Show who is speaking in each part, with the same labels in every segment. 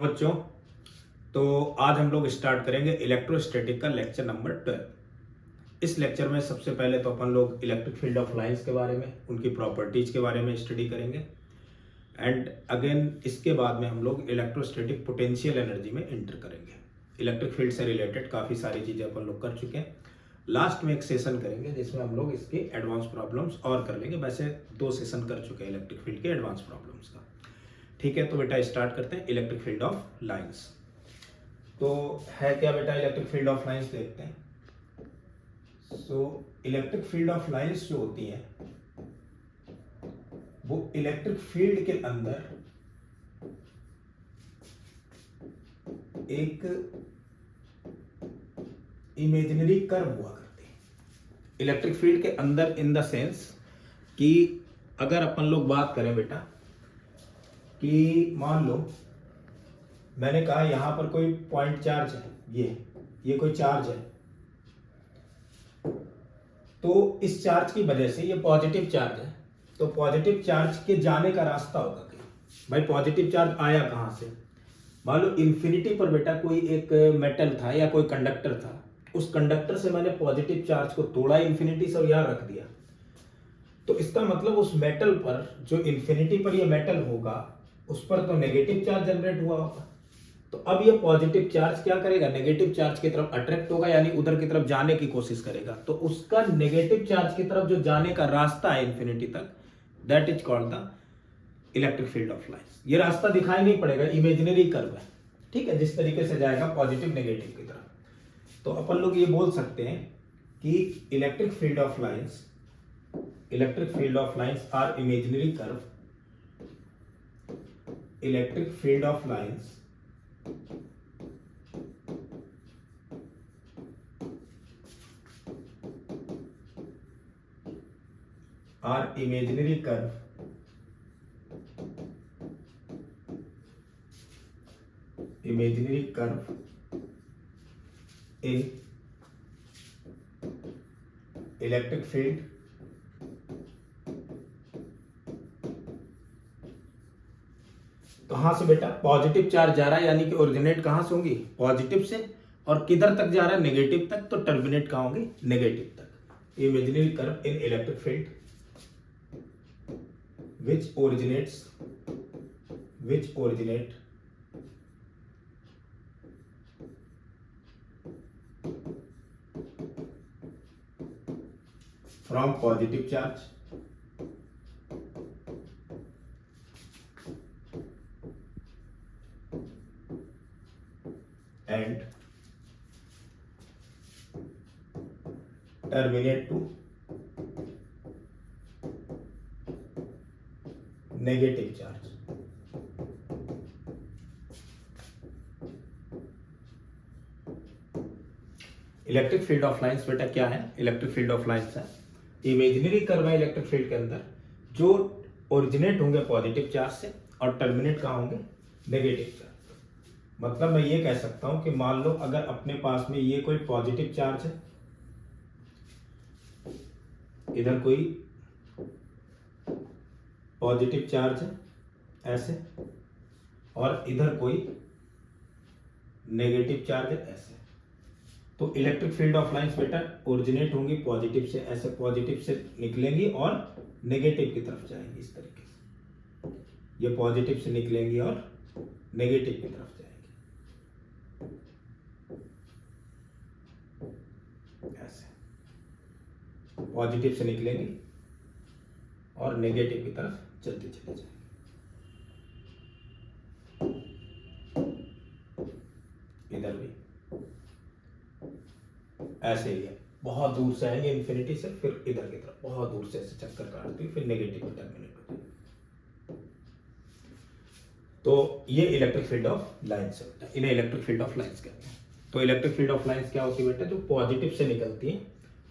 Speaker 1: बच्चों, तो आज हम लोग स्टार्ट करेंगे इलेक्ट्रोस्टैटिक का लेक्चर नंबर 12। इस लेक्चर में सबसे पहले तो अपन लोग इलेक्ट्रिक फील्ड ऑफ लाइंस के बारे में, उनकी प्रॉपर्टीज के बारे में स्टडी करेंगे एंड अगेन इसके बाद में हम लोग इलेक्ट्रोस्टैटिक पोटेंशियल एनर्जी में एंटर करेंगे। इलेक्ट्रिक फील्ड से रिलेटेड काफ़ी सारी चीज़ें अपन लोग कर चुके हैं। लास्ट में एक सेशन करेंगे जिसमें हम लोग इसके एडवांस प्रॉब्लम्स और कर लेंगे। वैसे 2 सेशन कर चुके हैं इलेक्ट्रिक फील्ड के एडवांस प्रॉब्लम्स का। ठीक है, तो बेटा स्टार्ट करते हैं इलेक्ट्रिक फील्ड ऑफ लाइंस। तो है क्या बेटा इलेक्ट्रिक फील्ड ऑफ लाइंस, देखते हैं। इलेक्ट्रिक फील्ड ऑफ लाइंस जो होती है वो इलेक्ट्रिक फील्ड के अंदर एक इमेजिनरी कर्व हुआ करती है। इलेक्ट्रिक फील्ड के अंदर इन द सेंस कि अगर अपन लोग बात करें बेटा कि मान लो मैंने कहा यहां पर कोई पॉइंट चार्ज है, ये कोई चार्ज है, तो इस चार्ज की वजह से ये पॉजिटिव चार्ज है, तो पॉजिटिव चार्ज के जाने का रास्ता होगा क्या भाई? पॉजिटिव चार्ज आया कहां से? मान लो इन्फिनिटी पर बेटा कोई एक मेटल था या कोई कंडक्टर था, उस कंडक्टर से मैंने पॉजिटिव चार्ज को तोड़ा इन्फिनिटी से और यहां रख दिया, तो इसका मतलब उस मेटल पर जो इन्फिनिटी पर ये मेटल होगा उस पर तो नेगेटिव चार्ज जनरेट हुआ होगा। तो अब ये पॉजिटिव चार्ज क्या करेगा? नेगेटिव चार्ज की तरफ अट्रैक्ट होगा, यानी उधर की तरफ जाने की कोशिश करेगा। तो उसका नेगेटिव चार्ज की तरफ जो जाने का रास्ता है इन्फिनिटी तक, that is called the electric field of lines. ये रास्ता दिखाई नहीं पड़ेगा, इमेजिनरी कर्व है, ठीक है, जिस तरीके से जाएगा पॉजिटिव नेगेटिव की तरफ। तो अपन लोग ये बोल सकते हैं कि electric field of lines are imaginary curve. Electric field of lines are imaginary curve in electric field कहां से बेटा? पॉजिटिव चार्ज जा रहा है, यानी कि ओरिजिनेट कहां से होंगी? पॉजिटिव से, और किधर तक जा रहा है? नेगेटिव तक, तो टर्मिनेट कहां होंगी? नेगेटिव तक। Imaginary curve in electric field which originates from positive charge and terminate to negative charge. Electric field of lines बेटा क्या है? इलेक्ट्रिक फील्ड ऑफ लाइंस है इमेजिनरी कर्व है इलेक्ट्रिक फील्ड के अंदर, जो ओरिजिनेट होंगे पॉजिटिव चार्ज से और टर्मिनेट कहां होंगे? Negative charge. मतलब मैं ये कह सकता हूं कि मान लो अगर अपने पास में ये कोई पॉजिटिव चार्ज है, इधर कोई पॉजिटिव चार्ज है ऐसे, और इधर कोई नेगेटिव चार्ज है ऐसे, तो इलेक्ट्रिक फील्ड ऑफ लाइंस बेटा ओरिजिनेट होंगी पॉजिटिव से, ऐसे पॉजिटिव से निकलेंगी और नेगेटिव की तरफ जाएंगी इस तरीके से। ये पॉजिटिव से निकलेंगी और नेगेटिव की तरफ जाएंगी ऐसे, पॉजिटिव से निकलेंगी और नेगेटिव की तरफ चलते चले जाएंगे। इधर भी ऐसे ही है, बहुत दूर से आएंगे इन्फिनिटी से, फिर इधर की तरफ बहुत दूर से ऐसे चक्कर काटती है, फिर नेगेटिव में टर्मिनेट होती है। तो ये इलेक्ट्रिक फील्ड ऑफ लाइंस होता है, इन्हें इलेक्ट्रिक फील्ड ऑफ लाइंस कहते हैं। तो इलेक्ट्रिक फील्ड ऑफ लाइंस क्या होती है बेटा? जो पॉजिटिव से निकलती है,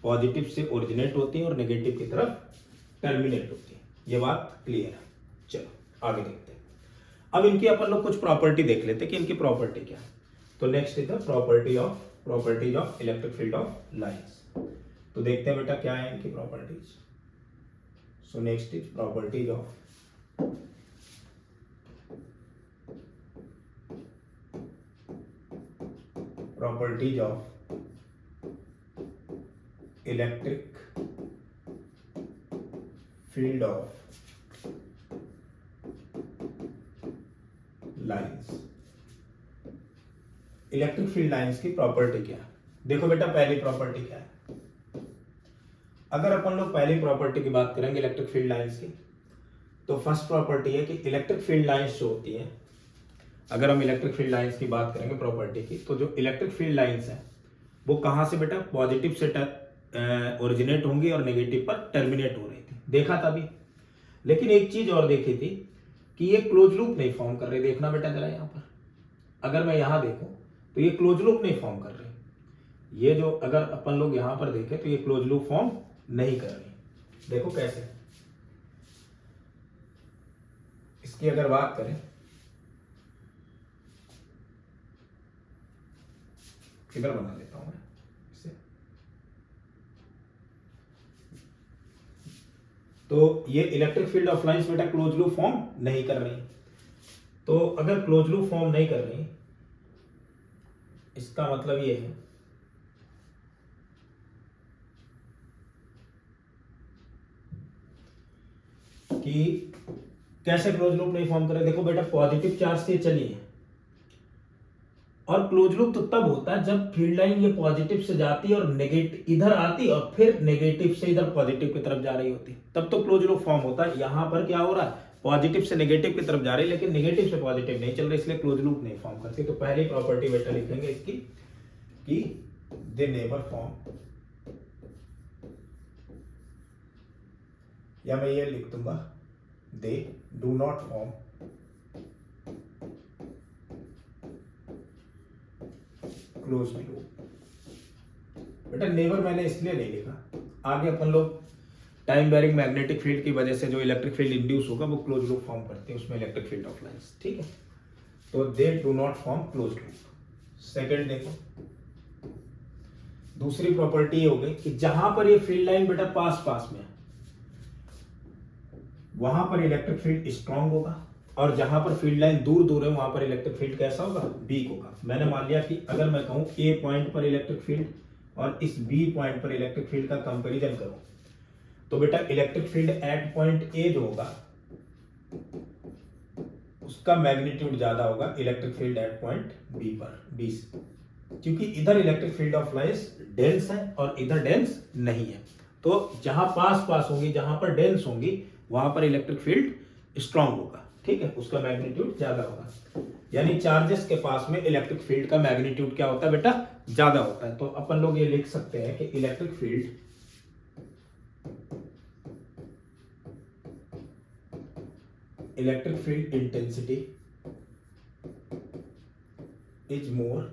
Speaker 1: पॉजिटिव से ओरिजिनेट होती है और नेगेटिव की तरफ टर्मिनेट होती है। ये बात क्लियर है? चलो आगे देखते हैं। अब इनकी अपन लोग कुछ प्रॉपर्टी देख लेते हैं कि इनकी प्रॉपर्टी क्या है। तो next is the properties of electric field of lines. तो देखते हैं बेटा क्या है इनकी properties. So next is properties of properties of electric field of lines. Electric field lines की प्रॉपर्टी क्या है? देखो बेटा, पहली प्रॉपर्टी क्या है? अगर अपन लोग पहली प्रॉपर्टी की बात करेंगे इलेक्ट्रिक फील्ड लाइंस की, तो फर्स्ट प्रॉपर्टी है कि इलेक्ट्रिक फील्ड लाइंस जो होती है, अगर हम इलेक्ट्रिक फील्ड लाइंस की बात करेंगे प्रॉपर्टी की, तो जो इलेक्ट्रिक फील्ड लाइंस है वो कहां से बेटा? पॉजिटिव से ओरिजिनेट होंगी और नेगेटिव पर टर्मिनेट हो रही थी, देखा था अभी। लेकिन एक चीज और देखी थी कि ये क्लोज लूप नहीं फॉर्म कर रहे। देखना बेटा जरा यहां पर, अगर मैं यहां देखूं तो ये क्लोज लूप नहीं फॉर्म कर रहे। ये जो अगर अपन लोग यहां पर देखें तो ये क्लोज लूप फॉर्म नहीं कर रही। देखो कैसे, इसकी अगर बात करें, फिगर बना लेता हूं मैं इसे। तो ये इलेक्ट्रिक फील्ड ऑफ लाइंस बेटा क्लोज लूप फॉर्म नहीं कर रही। तो अगर क्लोज लूप फॉर्म नहीं कर रही, इसका मतलब ये है कि कैसे क्लोज लूप नहीं फॉर्म करे। देखो बेटा, पॉजिटिव चार्ज से चली है, और क्लोज लूप तो तब होता है जब फील्ड लाइन ये पॉजिटिव से जाती है और नेगेटिव इधर आती और फिर नेगेटिव से इधर पॉजिटिव की तरफ जा रही होती, तब तो क्लोज लूप फॉर्म होता है। यहां पर क्या हो रहा है? पॉजिटिव से नेगेटिव की तरफ जा रही है, लेकिन नेगेटिव से पॉजिटिव नहीं चल रही, इसलिए क्लोज लूप नहीं फॉर्म करती। तो पहली प्रॉपर्टी बेटा लिखेंगे इसकी कि दे नेवर फॉर्म, या मैं ये लिख दूंगा they do not form close loop. बेटा नेवर मैंने इसलिए नहीं लिखा, आगे अपन लोग टाइम बेरिंग मैग्नेटिक फील्ड की वजह से जो इलेक्ट्रिक फील्ड इंड्यूस होगा वो क्लोज लूप फॉर्म करते हैं, उसमें इलेक्ट्रिक फील्ड ऑफ लाइंस, ठीक है। तो they do not form close loop. Second देखो, दूसरी प्रॉपर्टी ये हो गई कि जहां पर ये फील्ड लाइन बेटा पास पास में है, वहां पर इलेक्ट्रिक फील्ड स्ट्रांग होगा, और जहां पर फील्ड लाइन दूर दूर है वहां पर इलेक्ट्रिक फील्ड कैसा होगा? वीक होगा। मैंने मान लिया कि अगर मैं कहूं ए पॉइंट पर इलेक्ट्रिक फील्ड और इस बी पॉइंट पर इलेक्ट्रिक फील्ड का कंपैरिजन करूं, तो बेटा electric field at point A जो होगा उसका मैग्नीट्यूड ज्यादा होगा electric field at point B पर, बी से, क्योंकि इधर electric field of lines dense है और इधर डेंस नहीं है। तो जहां पास पास होंगी, जहां पर डेंस होंगी, वहां पर इलेक्ट्रिक फील्ड स्ट्रांग होगा, ठीक है, उसका मैग्नीट्यूड ज्यादा होगा। यानी चार्जेस के पास में इलेक्ट्रिक फील्ड का मैग्नीट्यूड क्या होता है बेटा? ज्यादा होता है। तो अपन लोग ये लिख सकते हैं कि electric field intensity is more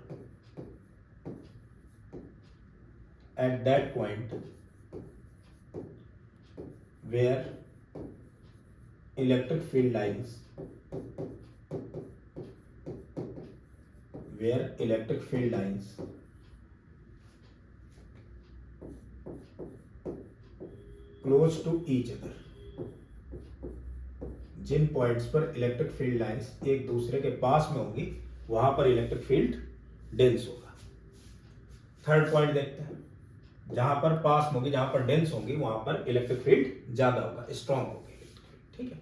Speaker 1: at that point where electric field lines close to each other, जिन पॉइंट्स पर इलेक्ट्रिक फील्ड लाइंस एक दूसरे के पास में होंगी वहां पर इलेक्ट्रिक फील्ड डेंस होगा। थर्ड पॉइंट देखते हैं, जहां पर पास होंगी, जहां पर डेंस होंगी, वहां पर इलेक्ट्रिक फील्ड ज्यादा होगा, स्ट्रांग होगी इलेक्ट्रिक फील्ड, ठीक है।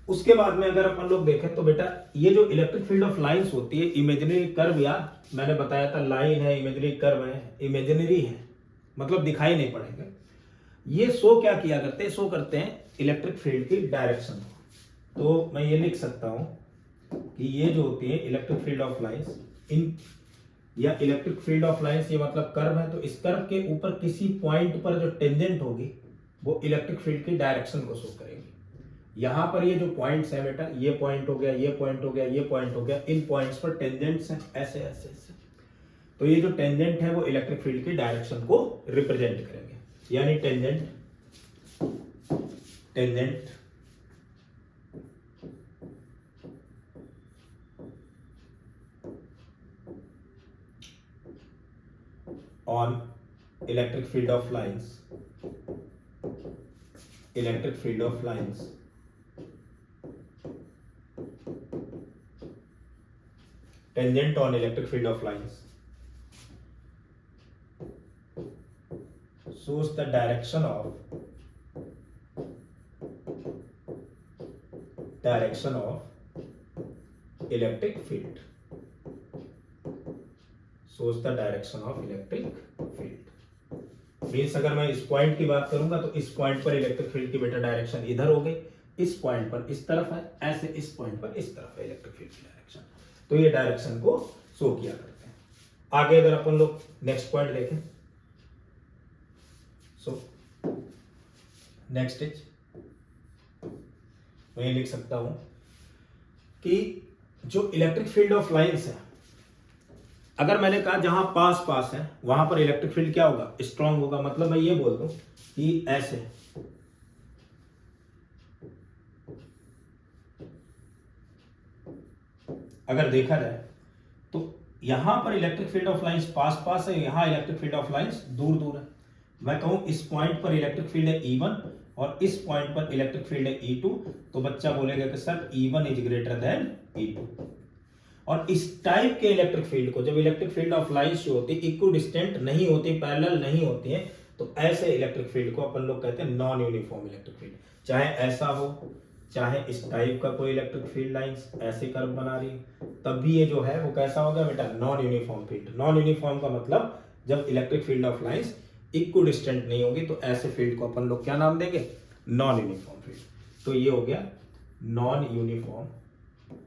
Speaker 1: उसके बाद में अगर अपन लोग देखें तो बेटा ये जो इलेक्ट्रिक फील्ड ऑफ लाइंस होती है, इमेजिनरी कर्व, यार मैंने बताया था लाइन है, इमेजिनरी कर्व है, इमेजिनरी है, मतलब दिखाई नहीं पड़ेंगे। ये शो क्या किया करते हैं? शो करते हैं इलेक्ट्रिक फील्ड की डायरेक्शन। तो मैं ये लिख सकता हूं कि ये जो होती है इलेक्ट्रिक फील्ड ऑफ लाइंस, इन या इलेक्ट्रिक फील्ड ऑफ लाइंस, ये मतलब कर्व है, तो इस कर्व के ऊपर किसी पॉइंट पर जो टेंजेंट होगी वो इलेक्ट्रिक फील्ड की डायरेक्शन को शो करेगी। यहां पर ये जो पॉइंट्स है बेटा, ये पॉइंट हो गया, ये पॉइंट हो गया, ये पॉइंट हो गया, इन पॉइंट्स पर टेंजेंट्स हैं ऐसे ऐसे ऐसे। तो ये जो टेंजेंट है वो इलेक्ट्रिक फील्ड की डायरेक्शन को रिप्रेजेंट करेंगे, यानी tangent on electric field of lines, tangent on electric field of lines shows the direction of electric field, shows the direction of electric field। Means अगर मैं इस पॉइंट की बात करूंगा तो इस पॉइंट पर इलेक्ट्रिक फील्ड की बेटा डायरेक्शन इधर हो गई, इस पॉइंट पर इस तरफ है, ऐसे इस पॉइंट पर इस तरफ है इलेक्ट्रिक फील्ड की डायरेक्शन। तो ये डायरेक्शन को शो किया करते हैं। आगे अगर अपन लोग नेक्स्ट पॉइंट देखें, सो नेक्स्ट इज मैं लिख सकता हूं कि जो इलेक्ट्रिक फील्ड ऑफ लाइंस है, अगर मैंने कहा जहां पास पास है वहां पर इलेक्ट्रिक फील्ड क्या होगा, स्ट्रांग होगा। मतलब मैं ये बोल दूं कि ऐसे अगर देखा जाए तो यहां पर electric field of lines pass पास है, यहां इलेक्ट्रिक फील्ड ऑफ लाइंस दूर दूर है। मैं कहूं इस पॉइंट पर इलेक्ट्रिक फील्ड है E1 और इस पॉइंट पर इलेक्ट्रिक फील्ड है E2, तो बच्चा बोलेगा कि sir E1 is greater than E2। और इस टाइप के इलेक्ट्रिक फील्ड को, जब इलेक्ट्रिक फील्ड ऑफ लाइंस जो होती है इक्विडिस्टेंट नहीं होती, पैरेलल नहीं होती है, तो ऐसे इलेक्ट्रिक फील्ड को अपन लोग कहते हैं नॉन यूनिफॉर्म इलेक्ट्रिक फील्ड। चाहे ऐसा हो, चाहे इस टाइप का कोई इलेक्ट्रिक फील्ड लाइंस ऐसे कर्व बना रही, तब भी ये जो है वो कैसा होगा बेटा, non uniform field. Non uniform का मतलब जब electric field of lines equidistant नहीं होगी तो ऐसे फील्ड को अपन लोग क्या नाम देंगे, नॉन यूनिफॉर्म फील्ड। तो ये हो गया नॉन यूनिफॉर्म,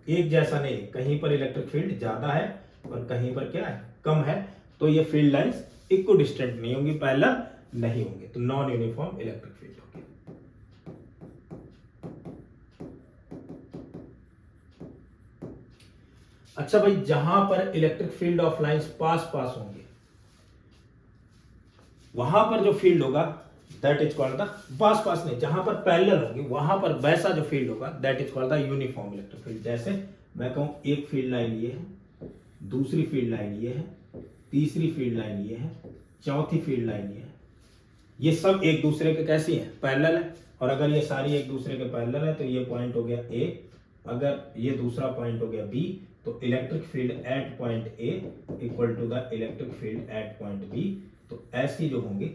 Speaker 1: एक जैसा नहीं, कहीं पर इलेक्ट्रिक फील्ड ज्यादा है और कहीं पर क्या है, कम है, तो ये फील्ड लाइंस इक्विडिस्टेंट नहीं होंगी, पैरेलल नहीं होंगे, तो नॉन यूनिफॉर्म इलेक्ट्रिक फील्ड होगी। अच्छा भाई, जहां पर electric field of lines pass पास होंगे वहां पर जो फील्ड होगा दैट इज कॉल्ड द, पास पास नहीं, जहां पर पैरेलल होंगे वहां पर वैसा जो फील्ड होगा that is called the uniform electric field. जैसे मैं कहूं एक फील्ड लाइन ये है, दूसरी फील्ड लाइन ये है, तीसरी फील्ड लाइन ये है, चौथी फील्ड लाइन ये है, ये सब एक दूसरे के कैसी है, पैरेलल है। और अगर ये सारी एक दूसरे के पैरेलल है तो ये पॉइंट हो गया A, अगर ये दूसरा पॉइंट हो गया B, तो electric field at point A equal to the electric field at point B। तो ऐसी जो होंगी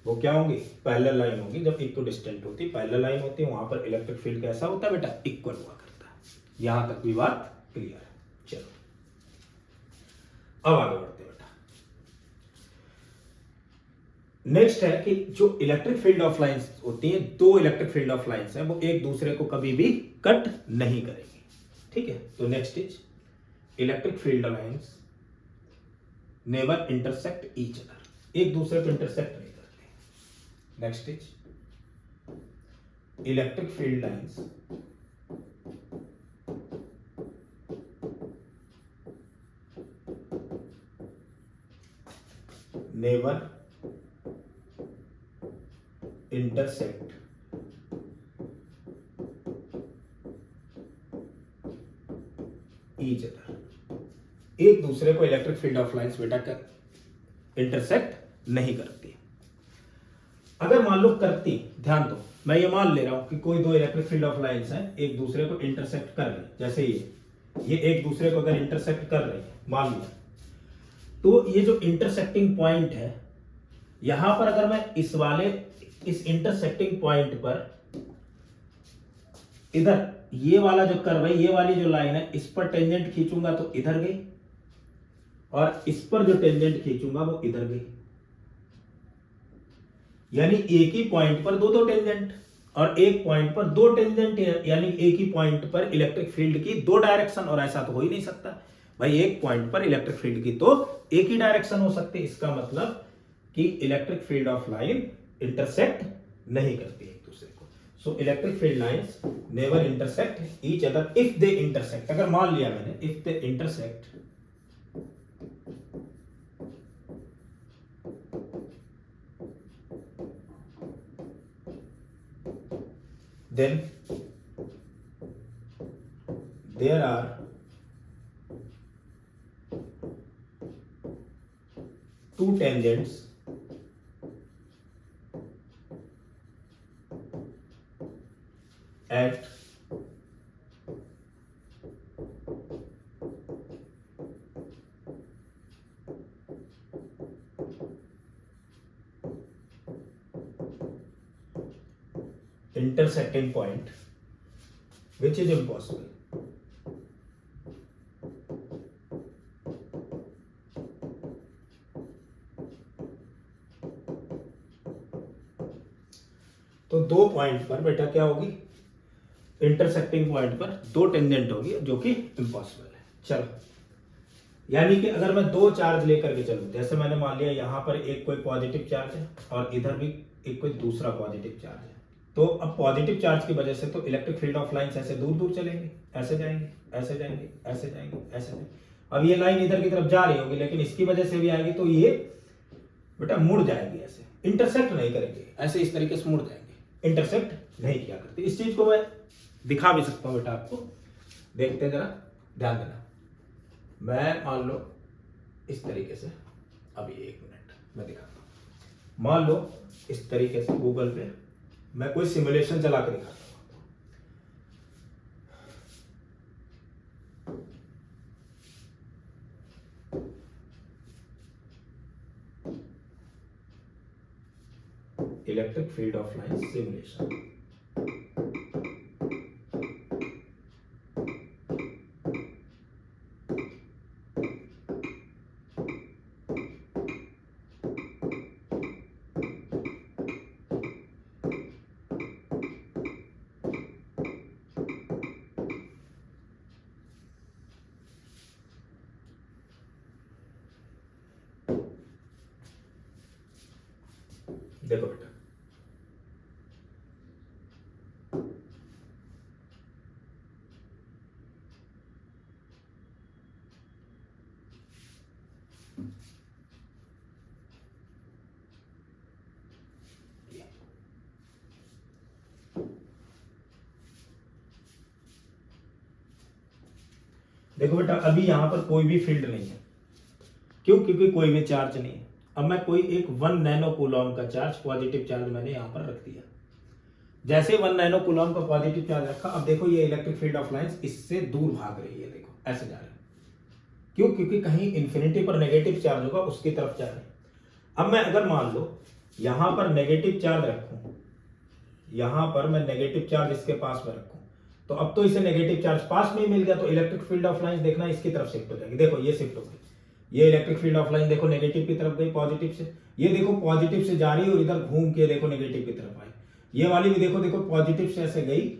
Speaker 1: वो क्या होंगी, पैरेलल लाइन होगी। जब इक्विडिस्टेंट होती, पैरेलल लाइन होती है, वहां पर इलेक्ट्रिक फील्ड कैसा होता है बेटा, इक्वल हुआ करता है। यहां तक भी बात क्लियर है। चलो अब आगे बढ़ते हैं बेटा। नेक्स्ट है कि जो इलेक्ट्रिक फील्ड ऑफ लाइंस होती है, दो इलेक्ट्रिक फील्ड ऑफ लाइंस है, वो एक दूसरे को कभी भी कट नहीं करेंगी, ठीक है। तो next is electric field lines never intersect each other, एक दूसरे को इंटरसेक्ट नहीं करते। Next is electric field lines never intersect each other, एक दूसरे को इलेक्ट्रिक फील्ड ऑफ लाइंस बेटा कर इंटरसेक्ट नहीं करती। अगर मान लो करती, ध्यान दो, मैं ये मान ले रहा हूं कि कोई दो इलेक्ट्रिक फील्ड ऑफ लाइंस हैं, एक दूसरे को इंटरसेक्ट कर रही, जैसे ये एक दूसरे को अगर इंटरसेक्ट कर रही है, मान लिया, तो ये जो इंटरसेक्टिंग पॉइंट है, यहां पर अगर मैं इस इंटरसेक्टिंग पॉइंट पर इधर ये वाला जो कर्व है, ये वाली जो लाइन है, इस पर टेंजेंट खींचूंगा तो इधर गई, और इस पर जो टेंजेंट खींचूंगा वो इधर गई। यानी एक ही पॉइंट पर दो दो टेंजेंट, और एक पॉइंट पर दो टेंजेंट, यानी एक ही पॉइंट पर इलेक्ट्रिक फील्ड की दो डायरेक्शन। और ऐसा तो हो ही नहीं सकता भाई, एक पॉइंट पर इलेक्ट्रिक फील्ड की तो एक ही डायरेक्शन हो सकती है। इसका मतलब कि electric field of line intersect नहीं करती एक दूसरे को। So electric field lines never intersect each other if they intersect. अगर मान लिया मैंने if they intersect, then there are two tangents at intersecting point which is impossible. तो दो पॉइंट पर बेटा क्या होगी, इंटरसेक्टिंग पॉइंट पर दो टेंजेंट होगी जो कि इम्पॉसिबल है। चलो, यानी कि अगर मैं दो चार्ज लेकर के चलूं, जैसे मैंने मान लिया यहां पर एक कोई पॉजिटिव चार्ज है और इधर भी एक कोई दूसरा पॉजिटिव चार्ज है, तो अब पॉजिटिव चार्ज की वजह से तो इलेक्ट्रिक फील्ड ऑफ लाइंस ऐसे दूर दूर चलेंगे, ऐसे जाएंगे, ऐसे जाएंगे, ऐसे जाएंगे, ऐसे जाएंगे। अब ये लाइन इधर की तरफ जा रही होगी, लेकिन इसकी वजह से भी आएगी तो ये बेटा मुड़ जाएगी, ऐसे इंटरसेक्ट नहीं करेंगे, ऐसे इस तरीके से मुड़ जाएंगे, इंटरसेक्ट नहीं किया करते। इस चीज को मैं दिखा भी सकता हूं बेटा आपको, देखते जरा ध्यान देना। मैं मान लो इस तरीके से, अभी एक मिनट मैं दिखाता हूं। मान लो इस तरीके से गूगल पे मैं कोई सिमुलेशन चला के दिखाता हूं। Electric field of line simulation, देखो बेटा देखो बेटा, अभी यहां पर कोई भी फील्ड नहीं है। क्यों? क्योंकि कोई भी चार्ज नहीं है। अब मैं कोई एक 1 नैनो कूलॉम का चार्ज, पॉजिटिव चार्ज मैंने यहां पर रख दिया। जैसे 1 नैनो कूलॉम का पॉजिटिव चार्ज रखा, अब देखो ये इलेक्ट्रिक फील्ड ऑफ लाइंस इससे दूर भाग रही है, देखो ऐसे जा रही है। क्यों? क्योंकि कहीं इंफिनिटी पर नेगेटिव चार्ज होगा, उसकी तरफ जा रहे हैं। अब मैं अगर मान लो यहां पर नेगेटिव चार्ज रखूं, यहां पर मैं नेगेटिव चार्ज इसके पास में रखूं, तो अब तो इसे नेगेटिव चार्ज पास में ही मिल गया, तो इलेक्ट्रिक फील्ड ऑफ लाइंस देखना इसकी तरफ शिफ्ट हो जाएगी। देखो ये शिफ्ट हो गई, ये इलेक्ट्रिक फील्ड ऑफ लाइन देखो नेगेटिव की तरफ गई पॉजिटिव से, ये देखो पॉजिटिव से जा रही है और इधर घूम के देखो नेगेटिव की तरफ आई। ये वाली भी देखो देखो पॉजिटिव से ऐसे गई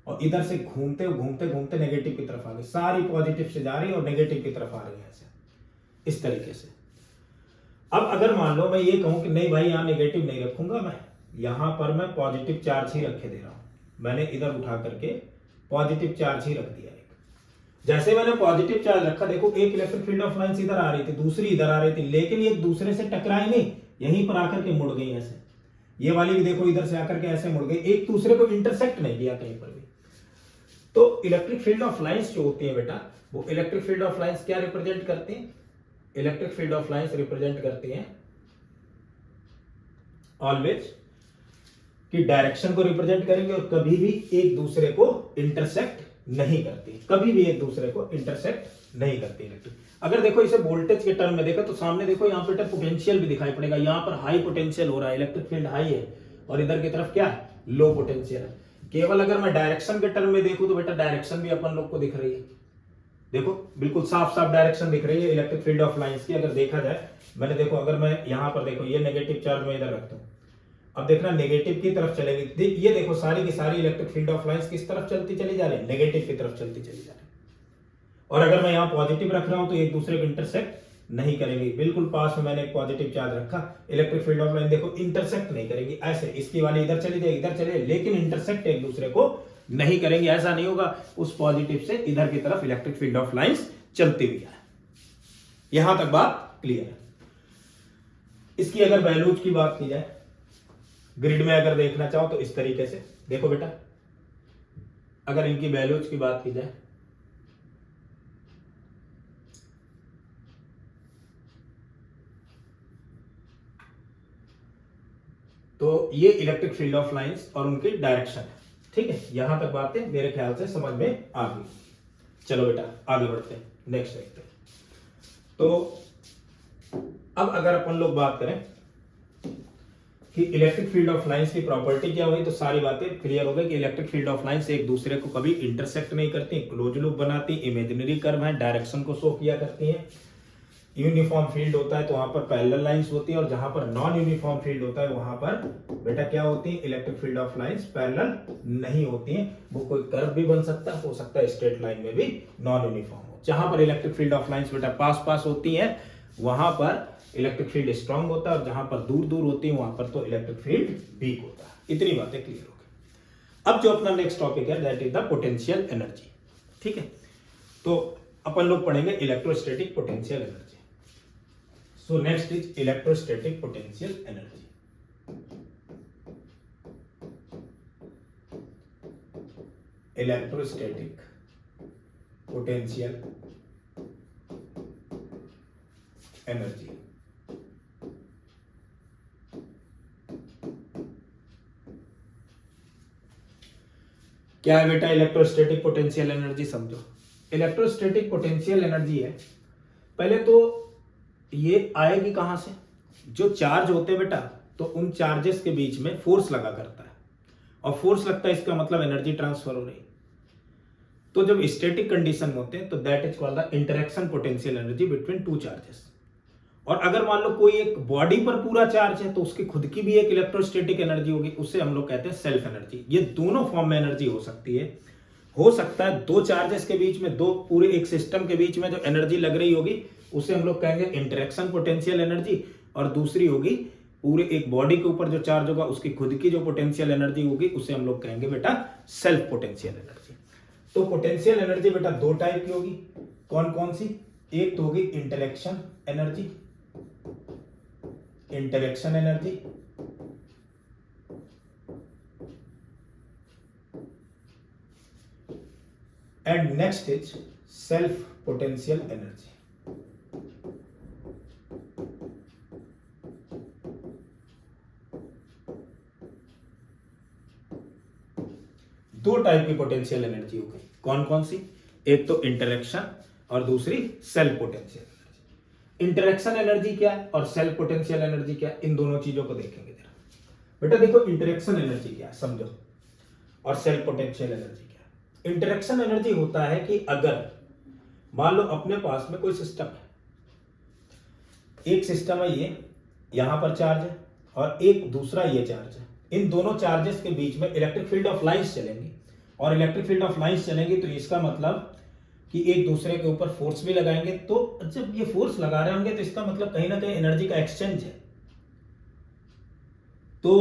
Speaker 1: और इधर से घूमते घूमते घूमते नेगेटिव की तरफ आ गई। सारी पॉजिटिव से जा रही है और नेगेटिव की तरफ आ रही है, ऐसे इस तरीके से। अब अगर मान लो मैं ये कहूं कि नहीं भाई यहां नेगेटिव नहीं रखूंगा, मैं यहां पर मैं पॉजिटिव चार्ज ही रखे दे रहा हूं, मैंने इधर उठा करके पॉजिटिव चार्ज ही रख दिया। जैसे मैंने पॉजिटिव चार्ज रखा, देखो एक इलेक्ट्रिक फील्ड ऑफ लाइंस इधर आ रही थी, दूसरी इधर आ रही थी, लेकिन ये दूसरे से टकराई नहीं, यहीं पर आकर के मुड़ गई ऐसे। ये वाली भी देखो इधर से आकर के ऐसे मुड़ गई, एक दूसरे को इंटरसेक्ट नहीं किया कहीं पर भी। तो इलेक्ट्रिक फील्ड ऑफ लाइंस जो होती है बेटा, वो इलेक्ट्रिक फील्ड ऑफ लाइंस क्या रिप्रेजेंट करती हैं? Electric field of lines represent करती हैं ऑलवेज कि डायरेक्शन को रिप्रेजेंट करेंगे और कभी भी एक दूसरे को इंटरसेक्ट नहीं करती, कभी भी एक दूसरे को इंटरसेक्ट नहीं करती इलेक्ट्रिक। अगर देखो इसे वोल्टेज के टर्म में देखा तो सामने देखो यहाँ पे पोटेंशियल भी दिखाई पड़ेगा, यहाँ पर हाई पोटेंशियल हो रहा है, इलेक्ट्रिक फील्ड हाई है और इधर की तरफ क्या है? लो पोटेंशियल है। केवल अगर मैं डायरेक्शन के टर्म में देखूं तो बेटा डायरेक्शन भी अपन लोग को दिख रही है, देखो बिल्कुल साफ साफ डायरेक्शन दिख रही है इलेक्ट्रिक फील्ड ऑफ लाइंस की। अगर देखा जाए, मैंने देखो अगर मैं यहां पर देखो ये नेगेटिव चार्ज में इधर रखता हूं, अब देखना नेगेटिव की तरफ चलेगी। ये देखो सारी की सारी इलेक्ट्रिक फील्ड ऑफ लाइंस किस तरफ चलती चली जा रही है? नेगेटिव की तरफ चलती चली जा रही है। और अगर मैं यहाँ पॉजिटिव रख रहा हूं तो एक दूसरे को इंटरसेक्ट नहीं करेंगे। बिल्कुल पास में मैंने एक पॉजिटिव चार्ज रखा, इलेक्ट्रिक फील्ड ऑफ लाइन देखो इंटरसेक्ट नहीं करेंगी, ऐसे इसकी वाली इधर चली जाए इधर चले, लेकिन इंटरसेक्ट एक दूसरे को नहीं करेंगे। ऐसा नहीं होगा, उस पॉजिटिव से इधर की तरफ इलेक्ट्रिक फील्ड ऑफ लाइंस चलती हुई है। यहां तक बात क्लियर है। इसकी अगर वैल्यूज की बात की जाए, ग्रिड में अगर देखना चाहो तो इस तरीके से देखो बेटा, अगर इनकी वैल्यूज की बात की जाए तो ये इलेक्ट्रिक फील्ड ऑफ लाइंस और उनकी डायरेक्शन है। ठीक है, यहां तक बातें मेरे ख्याल से समझ में आ गई। चलो बेटा आगे बढ़ते हैं, नेक्स्ट देखते हैं। तो अब अगर अपन लोग बात करें कि इलेक्ट्रिक फील्ड ऑफ लाइंस की प्रॉपर्टी क्या हुई, तो सारी बातें क्लियर हो गई कि इलेक्ट्रिक फील्ड ऑफ लाइंस एक दूसरे को कभी इंटरसेक्ट नहीं करती, क्लोज लूप बनाती, इमेजिनरी कर्व है, डायरेक्शन को शो किया करती हैं। यूनिफॉर्म फील्ड होता है तो वहां पर पैरेलल लाइंस होती है, और जहां पर नॉन यूनिफॉर्म फील्ड होता है वहां पर बेटा क्या होती है, electric field of lines parallel नहीं होती हैं। वो कोई कर्व भी बन सकता है, हो सकता है स्ट्रेट लाइन में भी नॉन यूनिफॉर्म हो। जहां पर इलेक्ट्रिक फील्ड ऑफ लाइंस बेटा पास पास होती है वहां पर इलेक्ट्रिक फील्ड स्ट्रांग होता है, और जहां पर दूर दूर होती है वहां पर तो इलेक्ट्रिक फील्ड वीक होता है। इतनी बातें क्लियर हो गई। अब जो अपना नेक्स्ट टॉपिक है that is the potential energy. ठीक है, तो अपन लोग पढ़ेंगे electrostatic potential energy. So next is electrostatic potential energy. Electrostatic potential energy. क्या है बेटा इलेक्ट्रोस्टैटिक पोटेंशियल एनर्जी? समझो, इलेक्ट्रोस्टैटिक पोटेंशियल एनर्जी है, पहले तो ये आएगी कहां से? जो चार्ज होते हैं बेटा, तो उन चार्जेस के बीच में फोर्स लगा करता है, और फोर्स लगता है इसका मतलब एनर्जी ट्रांसफर हो रही। तो जब स्टैटिक कंडीशन होते हैं तो that is called the interaction potential energy between two charges. और अगर मान लो कोई एक बॉडी पर पूरा चार्ज है तो उसकी खुद की भी एक इलेक्ट्रोस्टैटिक एनर्जी होगी, उससे हम लोग कहते हैं सेल्फ एनर्जी। ये दोनों फॉर्म में एनर्जी हो सकती है। हो सकता है दो चार्जेस के बीच में, दो पूरे एक सिस्टम के बीच में जो एनर्जी लग रही होगी उसे हम लोग कहेंगे इंटरेक्शन पोटेंशियल एनर्जी, और दूसरी होगी पूरे एक बॉडी के ऊपर जो चार्ज होगा उसकी खुद की जो पोटेंशियल एनर्जी होगी उसे हम लोग कहेंगे बेटा सेल्फ पोटेंशियल एनर्जी। तो पोटेंशियल एनर्जी बेटा दो टाइप की होगी। कौन कौन सी? एक तो होगी interaction energy, interaction energy, and next is self potential energy. दो टाइप की पोटेंशियल एनर्जी हो गई। कौन कौन सी? एक तो इंटरेक्शन और दूसरी self potential energy. Interaction energy क्या है और सेल्फ पोटेंशियल एनर्जी क्या है, इन दोनों चीजों को देखेंगे जरा। बेटा देखो इंटरेक्शन एनर्जी क्या है समझो, और सेल्फ पोटेंशियल एनर्जी क्या है। इंटरेक्शन एनर्जी होता है कि अगर मान लो अपने पास में कोई सिस्टम है, एक सिस्टम है ये, यहां पर चार्ज है, और एक दूसरा ये चार्ज है। इन दोनों चार्जेस के बीच में इलेक्ट्रिक फील्ड ऑफ लाइंस चलेंगी, और इलेक्ट्रिक फील्ड ऑफ लाइंस चलेंगी तो इसका मतलब कि एक दूसरे के ऊपर फोर्स भी लगाएंगे। तो जब ये फोर्स लगा रहे होंगे तो इसका मतलब कहीं ना कहीं एनर्जी का एक्सचेंज है। तो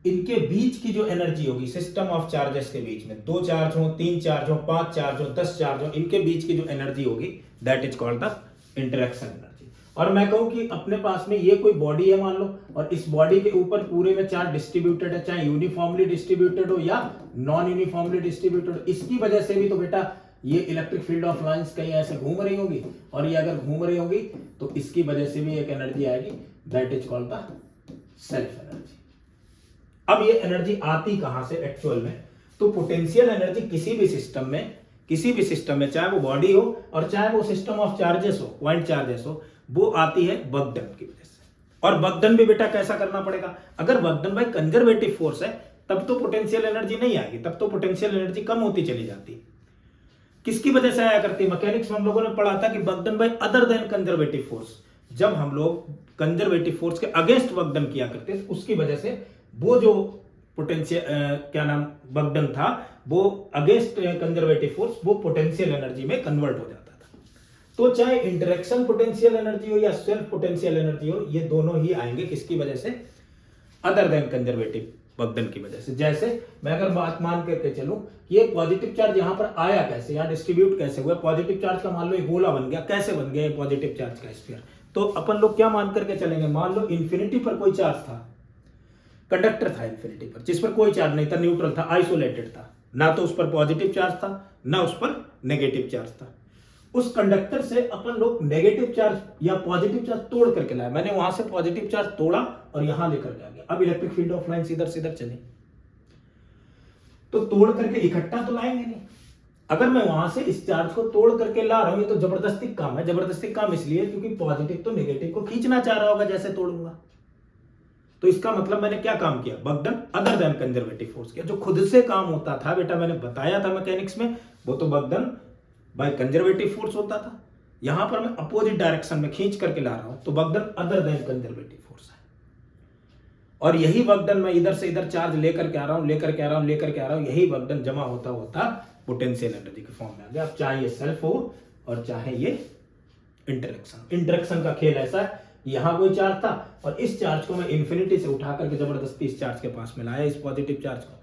Speaker 1: इनके बीच की जो एनर्जी होगी सिस्टम ऑफ चार्जेस के बीच में, दो चार्ज हो, तीन चार्ज हो, 5 चार्ज हो, 10 चार्ज हो, इनके बीच की जो एनर्जी होगी that is called the interaction energy. और मैं कहूं कि अपने पास में ये कोई बॉडी है मान लो, और इस बॉडी के ऊपर पूरे में चार्ज डिस्ट्रीब्यूटेड है, चाहे यूनिफॉर्मली डिस्ट्रीब्यूटेड हो या नॉन यूनिफॉर्मली डिस्ट्रीब्यूटेड हो। इसकी वजह से भी तो बेटा ये इलेक्ट्रिक फील्ड ऑफ लाइंस कहीं ऐसे घूम रही होगी, और ये अगर घूम रही होगी तो इसकी वजह से भी एक एनर्जी आएगी that is called the self energy. अब ये एनर्जी आती कहां से एक्चुअल में? तो पोटेंशियल एनर्जी किसी भी सिस्टम में चाहे वो बॉडी हो और चाहे वो सिस्टम ऑफ चार्जेस हो, पॉइंट चार्जेस हो, वो आती है वर्क डन की वजह से। और वर्क डन भी बेटा कैसा करना पड़ेगा? अगर work done by conservative force है तब तो पोटेंशियल एनर्जी नहीं आएगी, तब तो पोटेंशियल एनर्जी कम होती चली जाती। किसकी वजह से आया करती? मैकेनिक्स में हम लोगों ने पढ़ा था कि work done by other than conservative force. जब हम लोग कंजर्वेटिव फोर्स के अगेंस्ट वर्क डन किया करते थे उसकी वजह से वो जो पोटेंशियल वर्क डन था वो अगेंस्ट कंजर्वेटिव फोर्स वो पोटेंशियल एनर्जी में कन्वर्ट हो जाता था। तो चाहे इंटरेक्शन पोटेंशियल एनर्जी हो या सेल्फ पोटेंशियल एनर्जी हो, ये दोनों ही आएंगे किसकी वजह से? Other than conservative work done की वजह से। जैसे मैं अगर बात मान करके चलूं कि ये पॉजिटिव चार्ज यहां पर आया कैसे, यहां डिस्ट्रीब्यूट कैसे हुआ? पॉजिटिव चार्ज का मान लो एक गोला बन गया, कैसे बन गया ये पॉजिटिव चार्ज का स्फीयर? तो अपन लोग क्या मान करके चलेंगे? मान लो इंफिनिटी पर कोई चार्ज था, कंडक्टर था इंफिनिटी पर, जिस पर कोई चार्ज नहीं था, न्यूट्रल था, आइसोलेटेड था, ना तो उस पर पॉजिटिव चार्ज था ना उस पर नेगेटिव चार्ज था। उस कंडक्टर से अपन लोग नेगेटिव चार्ज या पॉजिटिव चार्ज तोड़ करके लाए। मैंने वहां से पॉजिटिव चार्ज तोड़ा और यहां लेकर के आ गया। अब इलेक्ट्रिक फील्ड ऑफ लाइंस इधर से इधर चली, तो तोड़ करके इकट्ठा तो लाएंगे नहीं। अगर मैं वहां से इस चार्ज को तोड़ करके ला रहा हूं, ये तो जबरदस्ती काम है। जबरदस्ती काम इसलिए क्योंकि पॉजिटिव तो नेगेटिव को खींचना चाह रहा होगा जैसे तोड़ूंगा। तो इसका मतलब मैंने क्या काम किया, work done other than conservative force किया। जो खुद से काम होता था बेटा, मैंने बताया था मैकेनिक्स में, वो तो work done by conservative force होता था। यहां पर मैं अपोजिट डायरेक्शन में खींच करके ला रहा हूं, तो work done other than conservative force है। और यही वर्क डन मैं इधर से इधर चार्ज लेकर के आ रहा हूं, यही वर्क डन जमा होता होता पोटेंशियल एनर्जी के फॉर्म में आ गया। अब चाहे ये सेल्फ हो और चाहे ये इंटरेक्शन का खेल ऐसा है, यहां कोई चार्ज था और इस चार्ज को मैं इन्फिनिटी से उठा करके जबरदस्ती इस चार्ज के पास में लाया, इस पॉजिटिव चार्ज को,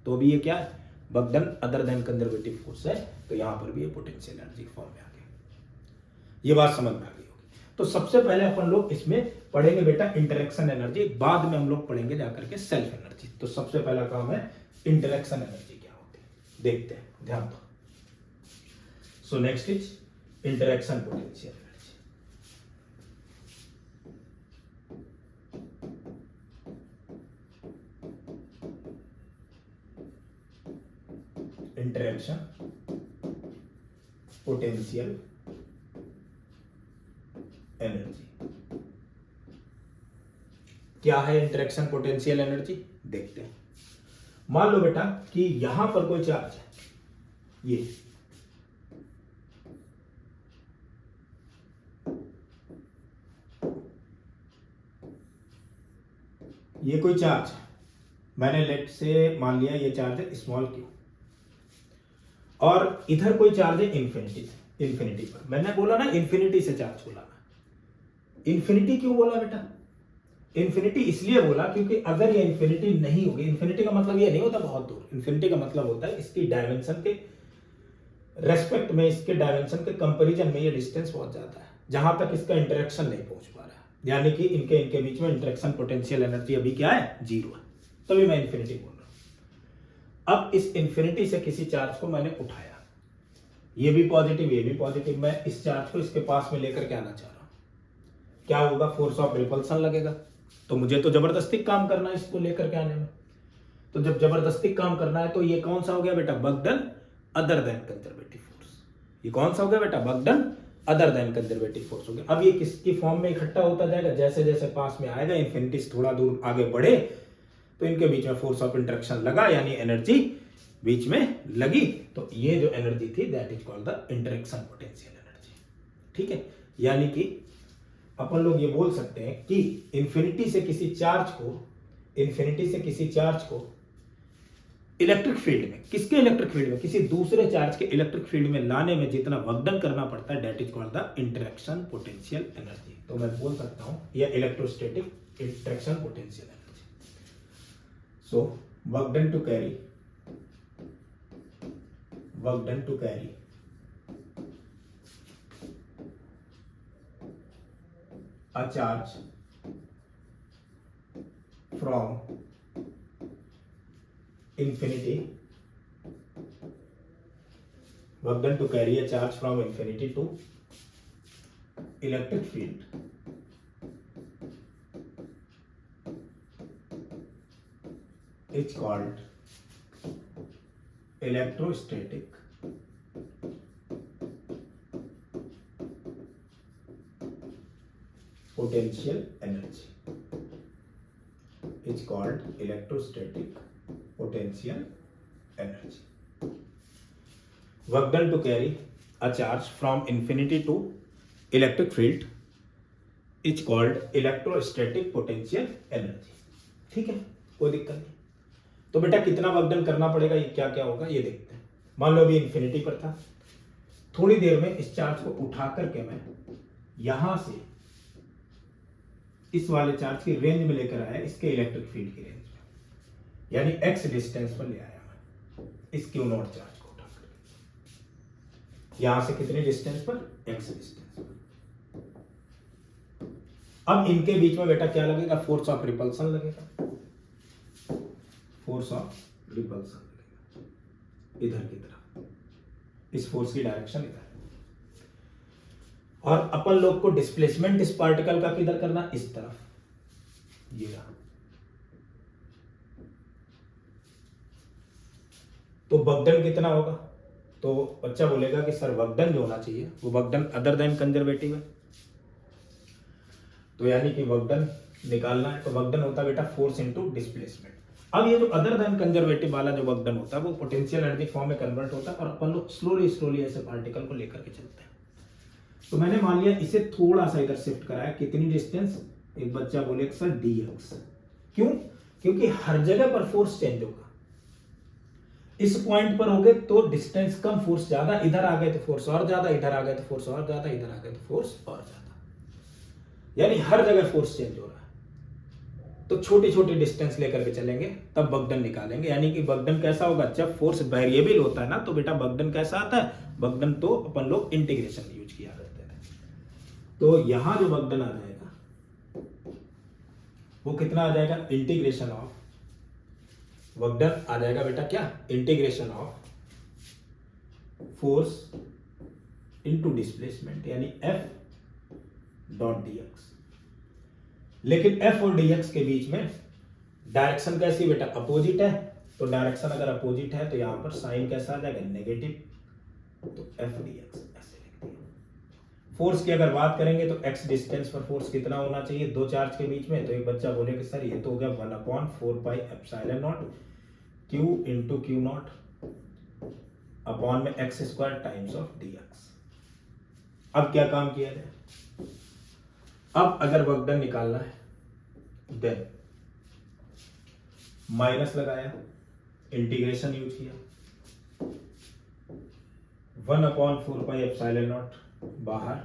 Speaker 1: तो भी ये क्या है, work done other than conservative force है। तो यहां पर भी ये पोटेंशियल एनर्जी फॉर्म में आ गया। ये बात समझ में आ गई होगी। तो सबसे पहले अपन लोग इसमें पढ़ेंगे बेटा इंटरेक्शन एनर्जी, बाद में हम लोग पढ़ेंगे जाकर के सेल्फ एनर्जी। तो सबसे पहला काम है इंटरेक्शन एनर्जी क्या होती है, देखते हैं, ध्यान दो। So next is interaction potential energy. Interaction potential energy क्या है? इंटरेक्शन पोटेंशियल एनर्जी देखते हैं। मान लो बेटा कि यहां पर कोई चार्ज है, ये कोई चार्ज है, मैंने लेट से मान लिया ये चार्ज है स्मॉल क्यू, और इधर कोई चार्ज है इन्फिनिटी पर। मैंने बोला ना इन्फिनिटी से चार्ज को लाना। इन्फिनिटी क्यों बोला बेटा? इन्फिनिटी इसलिए बोला क्योंकि अगर ये इन्फिनिटी नहीं होगी, इन्फिनिटी का मतलब ये नहीं होता बहुत दूर, इन्फिनिटी का मतलब होता है इसकी डायमेंशन के रेस्पेक्ट में, इसके डायमेंशन के कंपैरिजन में ये डिस्टेंस बहुत ज्यादा है, जहां तक इसका इंटरेक्शन नहीं पहुंच पा रहा है, यानी कि इनके बीच में इंटरेक्शन पोटेंशियल एनर्जी अभी क्या है, 0 है, तभी मैं इन्फिनिटी बोल रहा हूं। अब इस इन्फिनिटी से किसी चार्ज को मैंने उठाया, ये भी पॉजिटिव ये भी पॉजिटिव, मैं इस चार्ज को इसके पास में लेकर के आना चाह रहा हूं, क्या होगा, फोर्स ऑफ रिपल्सन लगेगा। तो मुझे तो जबरदस्ती काम करना है इसको लेकर के आने में, तो जब जबरदस्ती काम करना है तो ये कौन सा हो गया बेटा, work done other than conservative force. ये कौन सा हो गया बेटा, work done other than conservative force हो गया। अब ये किसकी फॉर्म में इकट्ठा होता जाएगा, जैसे जैसे पास में आएगा, इन्फिनिटी से थोड़ा दूर आगे बढ़े तो इनके बीच में फोर्स ऑफ इंटरेक्शन लगा, यानी एनर्जी बीच में लगी, तो ये जो एनर्जी थी that is called the interaction potential energy. ठीक है, यानी कि अपन लोग ये बोल सकते हैं कि इन्फिनिटी से किसी चार्ज को इलेक्ट्रिक फील्ड में, किसके इलेक्ट्रिक फील्ड में, किसी दूसरे चार्ज के इलेक्ट्रिक फील्ड में लाने में जितना वर्क डन करना पड़ता है that is called the interaction potential energy. तो मैं बोल सकता हूं या electrostatic interaction potential energy. So work done to carry a charge from infinity, work done to carry a charge from infinity to electric field is called electrostatic potential energy, is called electrostatic potential energy. Work done to carry a charge from infinity to electric field is called electrostatic potential energy. ठीक है, कोई दिक्कत नहीं। तो बेटा कितना work done करना पड़ेगा, ये क्या क्या होगा ये देखते हैं। मान लो अभी इन्फिनिटी पर था, थोड़ी देर में इस चार्ज को उठा करके मैं यहां से इस वाले चार्ज की रेंज में लेकर आया, इसके इलेक्ट्रिक फील्ड की रेंज में, यानी x डिस्टेंस पर ले आया मैं इस Q नॉट चार्ज को उठाकर, यहां से कितने डिस्टेंस पर, x डिस्टेंस पर। अब इनके बीच में बेटा क्या लगेगा, फोर्स ऑफ रिपल्सन लगेगा, फोर्स ऑफ रिपल्सन लगेगा इधर की तरफ, इस फोर्स की डायरेक्शन इधर। और अपन लोग को डिस्प्लेसमेंट इस पार्टिकल का किधर करना, इस तरफ, ये रहा। तो वर्क डन कितना होगा, तो बच्चा बोलेगा कि सर वर्क डन जो होना चाहिए वो work done other than conservative है, तो यानी कि वर्क डन निकालना है तो वर्क डन होता है बेटा फोर्स इनटू डिस्प्लेसमेंट। अब ये जो अदर देन कंजर्वेटिव वाला जो वर्क डन होता है वो पोटेंशियल एनर्जी फॉर्म में कन्वर्ट होता है और अपन लोग स्लोली स्लोली ऐसे पार्टिकल को लेकर के चलते हैं। तो मैंने मान लिया इसे थोड़ा सा इधर शिफ्ट कराया, कितनी डिस्टेंस, एक बच्चा बोले सर dx, क्यों, क्योंकि हर जगह पर फोर्स चेंज होगा। इस पॉइंट पर हो गए तो डिस्टेंस कम, फोर्स ज्यादा, इधर आ गए तो फोर्स और ज्यादा, इधर आ गए तो फोर्स और ज्यादा, इधर आ गए तो फोर्स और ज्यादा, यानी हर जगह फोर्स चेंज हो रहा है। तो छोटी छोटी डिस्टेंस लेकर के चलेंगे तब वर्क डन निकालेंगे। यानी कि वर्क डन कैसा होगा, जब फोर्स वेरिएबल होता है ना तो बेटा वर्क डन कैसा आता है, वर्क डन तो अपन लोग इंटीग्रेशन यूज किया करते थे। तो यहां जो वर्क डन आ जाएगा वो कितना आ जाएगा, इंटीग्रेशन ऑफ वर्क डन आ जाएगा बेटा क्या, integration of force into displacement, यानी F डॉट dx। लेकिन F और dx के बीच में डायरेक्शन कैसी बेटा, अपोजिट है। तो डायरेक्शन अगर अपोजिट है तो यहां पर साइन कैसा आ जाएगा, नेगेटिव, तो F dx ऐसे लिख दिया। फोर्स की अगर बात करेंगे तो x डिस्टेंस पर फोर्स कितना होना चाहिए दो चार्ज के बीच में, तो एक बच्चा बोले कि सर ये तो हो गया 1/4 epsilon naught q into Q not upon में x square times of dx। अब क्या काम किया जाए, अब अगर वर्क डन निकालना है देन माइनस लगाया, इंटीग्रेशन यूज किया, 1/4 एप्सिलॉन नॉट बाहर,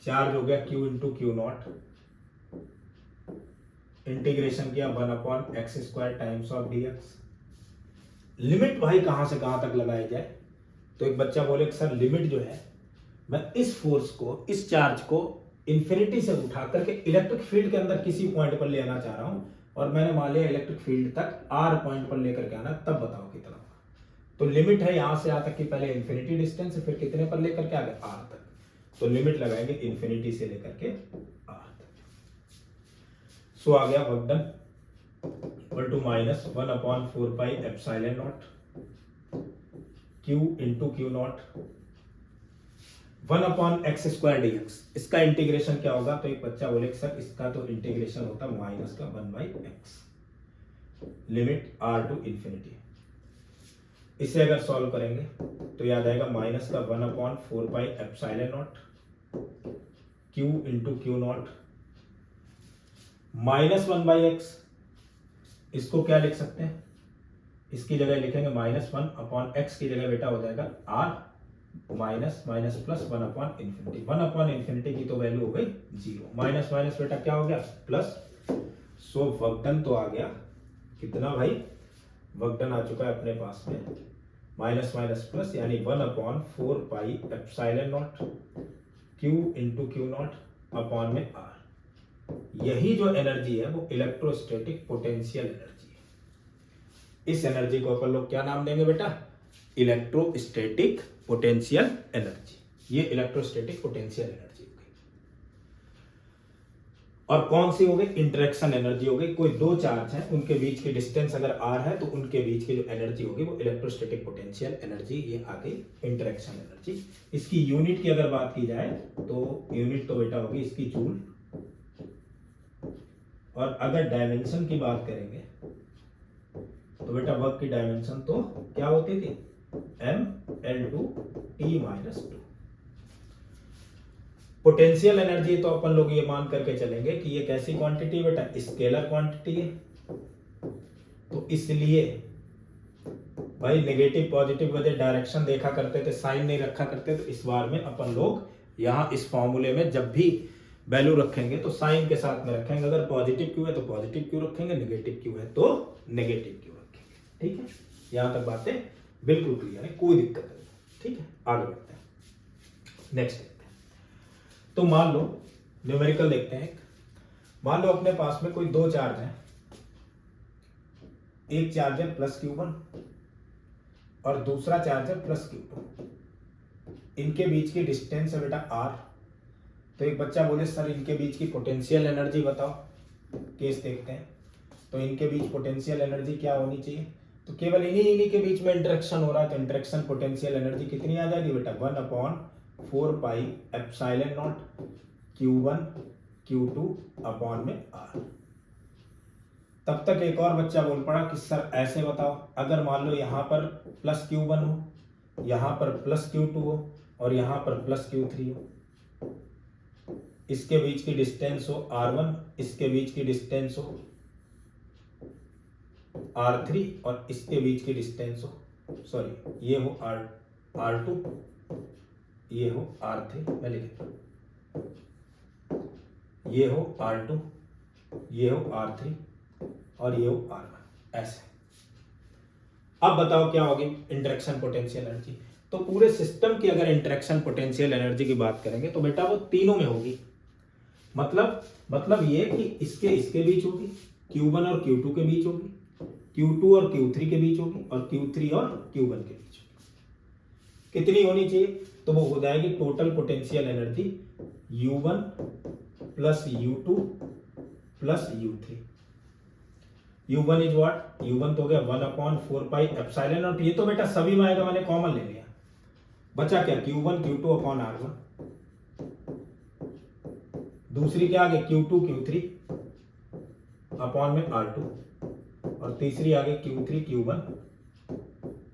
Speaker 1: चार्ज हो गया q into Q not, integration किया 1/x square times of dx। Limit भाई कहां से कहां तक लगाई जाए, तो एक बच्चा बोले कि सर लिमिट जो है मैं इस फोर्स को, इस चार्ज को इंफिनिटी से उठा करके इलेक्ट्रिक फील्ड के अंदर किसी पॉइंट पर ले आना चाह रहा हूं और मैंने मान लिया इलेक्ट्रिक फील्ड तक r पॉइंट पर लेकर के आना, तब बताओ कितना। तो लिमिट है यहां से यहां तक कि पहले इंफिनिटी डिस्टेंस है, फिर कितने पर लेकर के आ गए r तक, तो लिमिट लगाएंगे इंफिनिटी से लेकर के r तक। सो आ गया work done equal to minus 1/4 epsilon naught q into Q naught 1/x square dx। इसका इंटीग्रेशन क्या होगा, तो एक बच्चा बोले सर इसका तो इंटीग्रेशन होता माइनस का 1/x, limit r to infinity. इसे अगर सॉल्व करेंगे तो याद आएगा माइनस का 1/4 epsilon naught q into Q not minus 1/x। इसको क्या लिख सकते हैं, इसकी जगह लिखेंगे -1/x की जगह बेटा हो जाएगा r माइनस माइनस प्लस 1/इंफिनिटी। 1/इंफिनिटी की तो वैल्यू हो गई 0, माइनस माइनस बेटा क्या हो गया प्लस। सो वर्क डन तो आ गया कितना भाई, वर्क डन आ चुका है अपने पास में माइनस माइनस प्लस, यानी 1/4 epsilon naught q into Q not upon में r। यही जो एनर्जी है वो इलेक्ट्रोस्टैटिक पोटेंशियल एनर्जी है। इस एनर्जी को अपन लोग क्या नाम देंगे बेटा, इलेक्ट्रोस्टैटिक पोटेंशियल एनर्जी। ये इलेक्ट्रोस्टैटिक पोटेंशियल एनर्जी हो गई। और कौन सी हो गई, इंटरेक्शन एनर्जी हो गई। कोई दो चार्ज हैं उनके बीच की डिस्टेंस अगर r है तो उनके बीच की जो एनर्जी होगी वो इलेक्ट्रोस्टैटिक पोटेंशियल एनर्जी, ये आ गई इंटरेक्शन एनर्जी। इसकी यूनिट की अगर बात की जाए तो यूनिट तो बेटा होगी इसकी जूल, और अगर डायमेंशन की बात करेंगे तो बेटा वर्क की डायमेंशन तो क्या होती थी, mL/T-2। पोटेंशियल एनर्जी तो अपन लोग ये मान करके चलेंगे कि ये कैसी क्वांटिटी बेटा, स्केलर क्वांटिटी है। तो इसलिए भाई नेगेटिव पॉजिटिव वजह डायरेक्शन देखा करते थे, साइन नहीं रखा करते, तो इस बार में अपन लोग यहाँ इस फॉर्मूले में जब भी वैल्यू रखेंगे तो साइन के साथ में रखेंगे। अगर पॉजिटिव क्यू है तो पॉजिटिव क्यू रखेंगे, नेगेटिव क्यू है तो नेगेटिव क्यू रखेंगे। ठीक है, यहां तक बातें बिल्कुल क्लियर है, कोई दिक्कत नहीं। ठीक है, आगे बढ़ते हैं, नेक्स्ट देखते हैं। तो मान लो न्यूमेरिकल देखते हैं। मान लो अपने पास में कोई दो चार्ज हैं, एक चार्ज है +Q1 और दूसरा चार्ज है +Q2। इनके बीच की डिस्टेंस है बेटा r। तो एक बच्चा बोले सर इनके बीच की पोटेंशियल एनर्जी बताओ। केस देखते हैं, तो इनके बीच पोटेंशियल एनर्जी क्या होनी चाहिए, तो केवल इन्हीं के बीच में इंटरेक्शन हो रहा है तो इंटरेक्शन पोटेंशियल एनर्जी कितनी आ जाएगी बेटा, 1/4 epsilon not Q1 Q2 upon में R। तब तक एक और बच्चा बोल पड़ा कि सर ऐसे बताओ, अगर मान लो यहाँ पर प्लस Q1 हो, यहाँ पर प्लस Q2 हो और यहाँ पर प्लस Q3 हो, इसके बीच की डिस्टेंस हो R1, इसके बीच की डिस्टेंस हो R3 और इसके बीच की डिस्टेंस हो, सॉरी ये हो R2, ये हो R3, मैं लिख देता हूं, ये हो R2, ये हो R3 और ये हो R1, ऐसे। अब बताओ क्या होगी इंटरेक्शन पोटेंशियल एनर्जी। तो पूरे सिस्टम की अगर इंटरेक्शन पोटेंशियल एनर्जी की बात करेंगे तो बेटा वो तीनों में होगी। मतलब ये कि इसके बीच होगी, Q1 और Q2 के बीच होगी, Q2 और Q3 के बीच होगी और Q3 और Q1 के बीच होगी। कितनी होनी चाहिए? तो वो हो जाएगी total potential energy U1 plus U2 plus U3। U1 is what? U1 तो हो गया 1/4πε0। ये तो बेटा सभी में आएगा, मैंने कॉमन ले लिया। बचा क्या? Q1 Q2 upon R1। दूसरी क्या आ गई? Q2 Q3 अपॉन में R2 और तीसरी आ गई Q3 Q1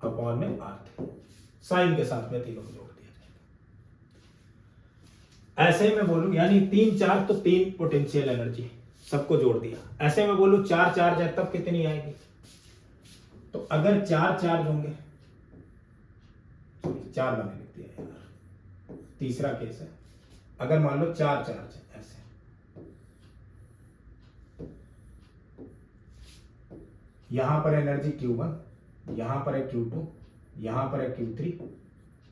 Speaker 1: अपॉन में R3। साइन के साथ में तीनों को जोड़ दिया जाएगा। ऐसे में बोलूं यानी 3 चार्ज तो 3 पोटेंशियल एनर्जी सबको जोड़ दिया। ऐसे में बोलूं 4 चार्ज है तब कितनी आएगी? तो अगर 4 चार्ज होंगे, 4 मैंने लिख दिया यार, तीसरा केस है। अगर मान लो 4 चार्ज है ऐसे, यहां पर एनर्जी Q1, यहां पर है Q2, यहां पर है Q3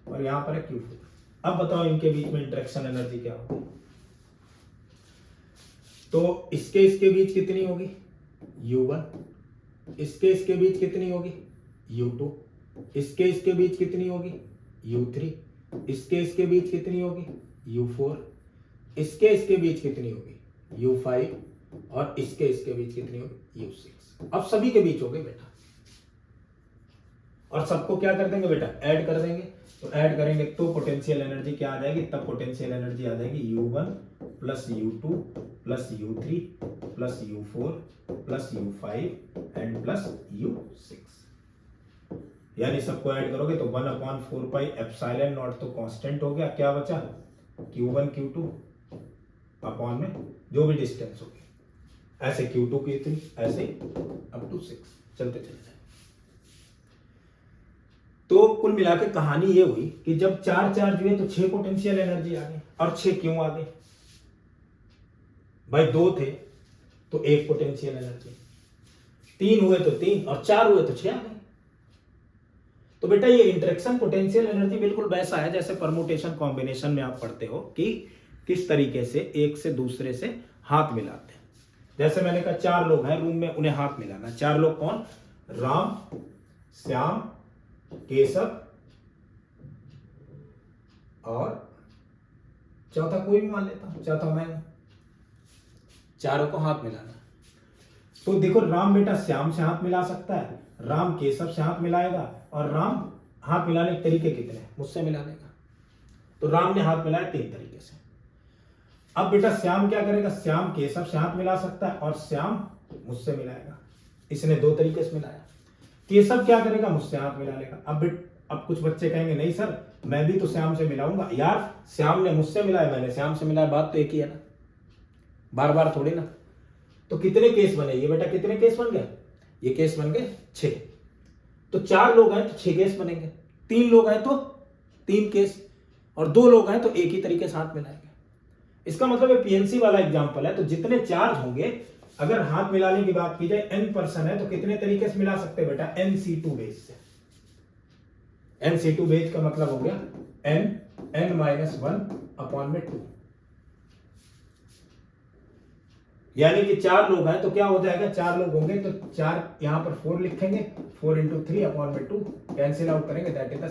Speaker 1: और यहां पर है Q4। अब बताओ इनके बीच में इंटरेक्शन एनर्जी क्या होगी? तो इसके बीच कितनी होगी? U1। इसके बीच कितनी होगी? U2। इसके बीच कितनी होगी? U3। इसके बीच कितनी होगी? U4। इसके बीच कितनी होगी? U5 और इसके बीच कितनी होगी? U6। अब सभी के बीच हो गए बेटा, और सबको क्या कर देंगे बेटा? ऐड कर देंगे। तो ऐड करेंगे तो पोटेंशियल एनर्जी क्या आ जाएगी? तब पोटेंशियल एनर्जी आ जाएगी U1 plus U2 plus U3 plus U4 plus U5 and plus U6। यानी सबको ऐड करोगे तो 1/4πε0 तो कांस्टेंट हो गया। क्या बचा? Q1 Q2 अपॉन में जो भी डिस्टेंस होगी, ऐसे Q2 Q3 ऐसे अप टू 6 चलते चले जाए। तो कुल मिला के कहानी ये हुई कि जब 4 चार्ज हुए तो 6 पोटेंशियल एनर्जी आ गई। और 6 क्यों आ गए भाई? 2 थे तो 1 पोटेंशियल एनर्जी, 3 हुए तो 3 और 4 हुए तो 6 आ गए। तो बेटा ये इंटरेक्शन पोटेंशियल एनर्जी बिल्कुल वैसा है जैसे परमुटेशन कॉम्बिनेशन में आप पढ़ते हो कि किस तरीके से एक से दूसरे से हाथ मिलाते हैं। जैसे मैंने कहा 4 लोग हैं रूम में, उन्हें हाथ मिलाना। 4 लोग कौन? राम, श्याम, केशव और चौथा कोई भी मान लेता हूं, चौथा मैं हूं। चारों को हाथ मिलाना। तो देखो राम बेटा श्याम से हाथ मिला सकता है, राम केशव से हाथ मिलाएगा, और राम हाथ मिलाने के तरीके कितने? मुझसे मिलाने का। तो राम ने हाथ मिलाया 3 तरीके से। अब बेटा श्याम क्या करेगा? श्याम केशव से हाथ मिला सकता है और श्याम मुझसे मिलाएगा। इसने 2 तरीके से मिलाया। केशव क्या करेगा? मुझसे हाथ मिला लेगा। अब कुछ बच्चे कहेंगे नहीं सर मैं भी तो श्याम से मिलाऊंगा। यार श्याम ने मुझसे मिलाया, मैंने श्याम से मिलाया, बात तो एक ही है ना, बार बार थोड़ी ना। तो कितने केस बने ये बेटा? कितने केस बन गए? ये केस बन गए 6। तो 4 लोग हैं तो 6 केस बनेंगे, 3 लोग हैं तो 3 केस, और 2 लोग हैं तो एक ही तरीके से हाथ मिलाएंगे। इसका मतलब ये पीएनसी वाला एग्जांपल है। तो जितने चार्ज होंगे, अगर हाथ मिलाने की बात की जाए n पर्सन है तो कितने तरीके से मिला सकते हैं बेटा? NC2 बेस से। NC2 बेस का मतलब हो गया n-1/2। यानी कि 4 लोग हैं तो क्या हो जाएगा? 4 लोग होंगे तो 4 यहां पर 4 लिखेंगे, 4 × 3/2 कैंसिल आउट करेंगे, दैट इज द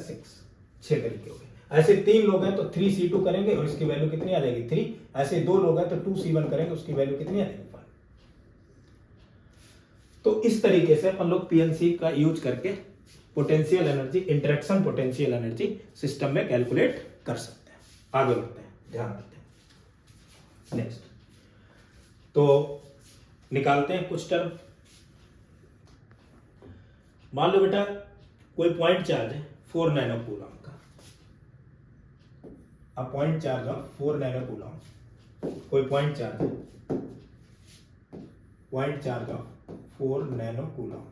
Speaker 1: 6 तरीके हो गए। ऐसे 3 लोग हैं तो 3C2 करेंगे और इसकी वैल्यू कितनी आ जाएगी? 3। ऐसे 2 लोग हैं तो 2C1 करेंगे, उसकी वैल्यू कितनी आ जाएगी? 5। तो इस तरीके से अपन लोग पीएनसी का यूज करके potential energy, interaction potential energy system में कैलकुलेट कर सकते हैं। आगे बढ़ते हैं, ध्यान देते हैं। नेक्स्ट तो निकालते हैं कुछ टर्म। मान लो बेटा कोई पॉइंट चार्ज है 4 नैनो कूलम का, अब point charge of 4 nano coulomb, कोई पॉइंट चार्ज है, point charge of 4 nano coulomb,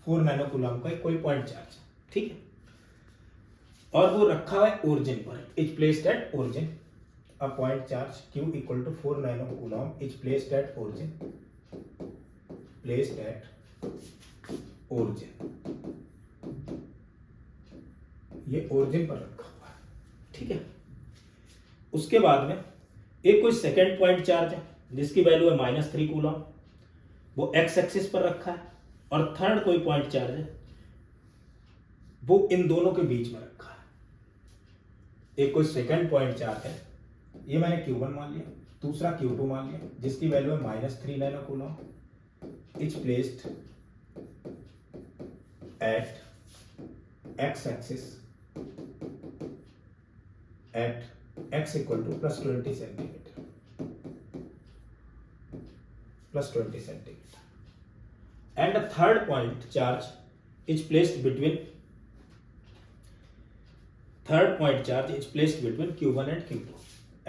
Speaker 1: 4 nano coulomb का कोई पॉइंट चार्ज है, ठीक है, और वो रखा हुआ है ओरिजिन पर, is placed at origin. A point charge Q equal to 4 nano coulomb is placed at origin, placed at origin, ये ओरिजिन पर रखा हुआ है, ठीक है। उसके बाद में एक कोई सेकेंड पॉइंट चार्ज है जिसकी वैल्यू है -3 कूलम, वो एक्स एक्सिस पर रखा है, और थर्ड कोई पॉइंट चार्ज है वो इन दोनों के बीच में रखा है। एक कोई सेकेंड पॉइंट चार्ज है, ये मैंने Q1 मान लिया, दूसरा Q2 मान लिया जिसकी वैल्यू है -3 nano coulomb, is placed at X axis at x equal to +20 centimetre, +20 centimetre, and a third point charge is placed between, third point charge is placed between Q1 and Q2,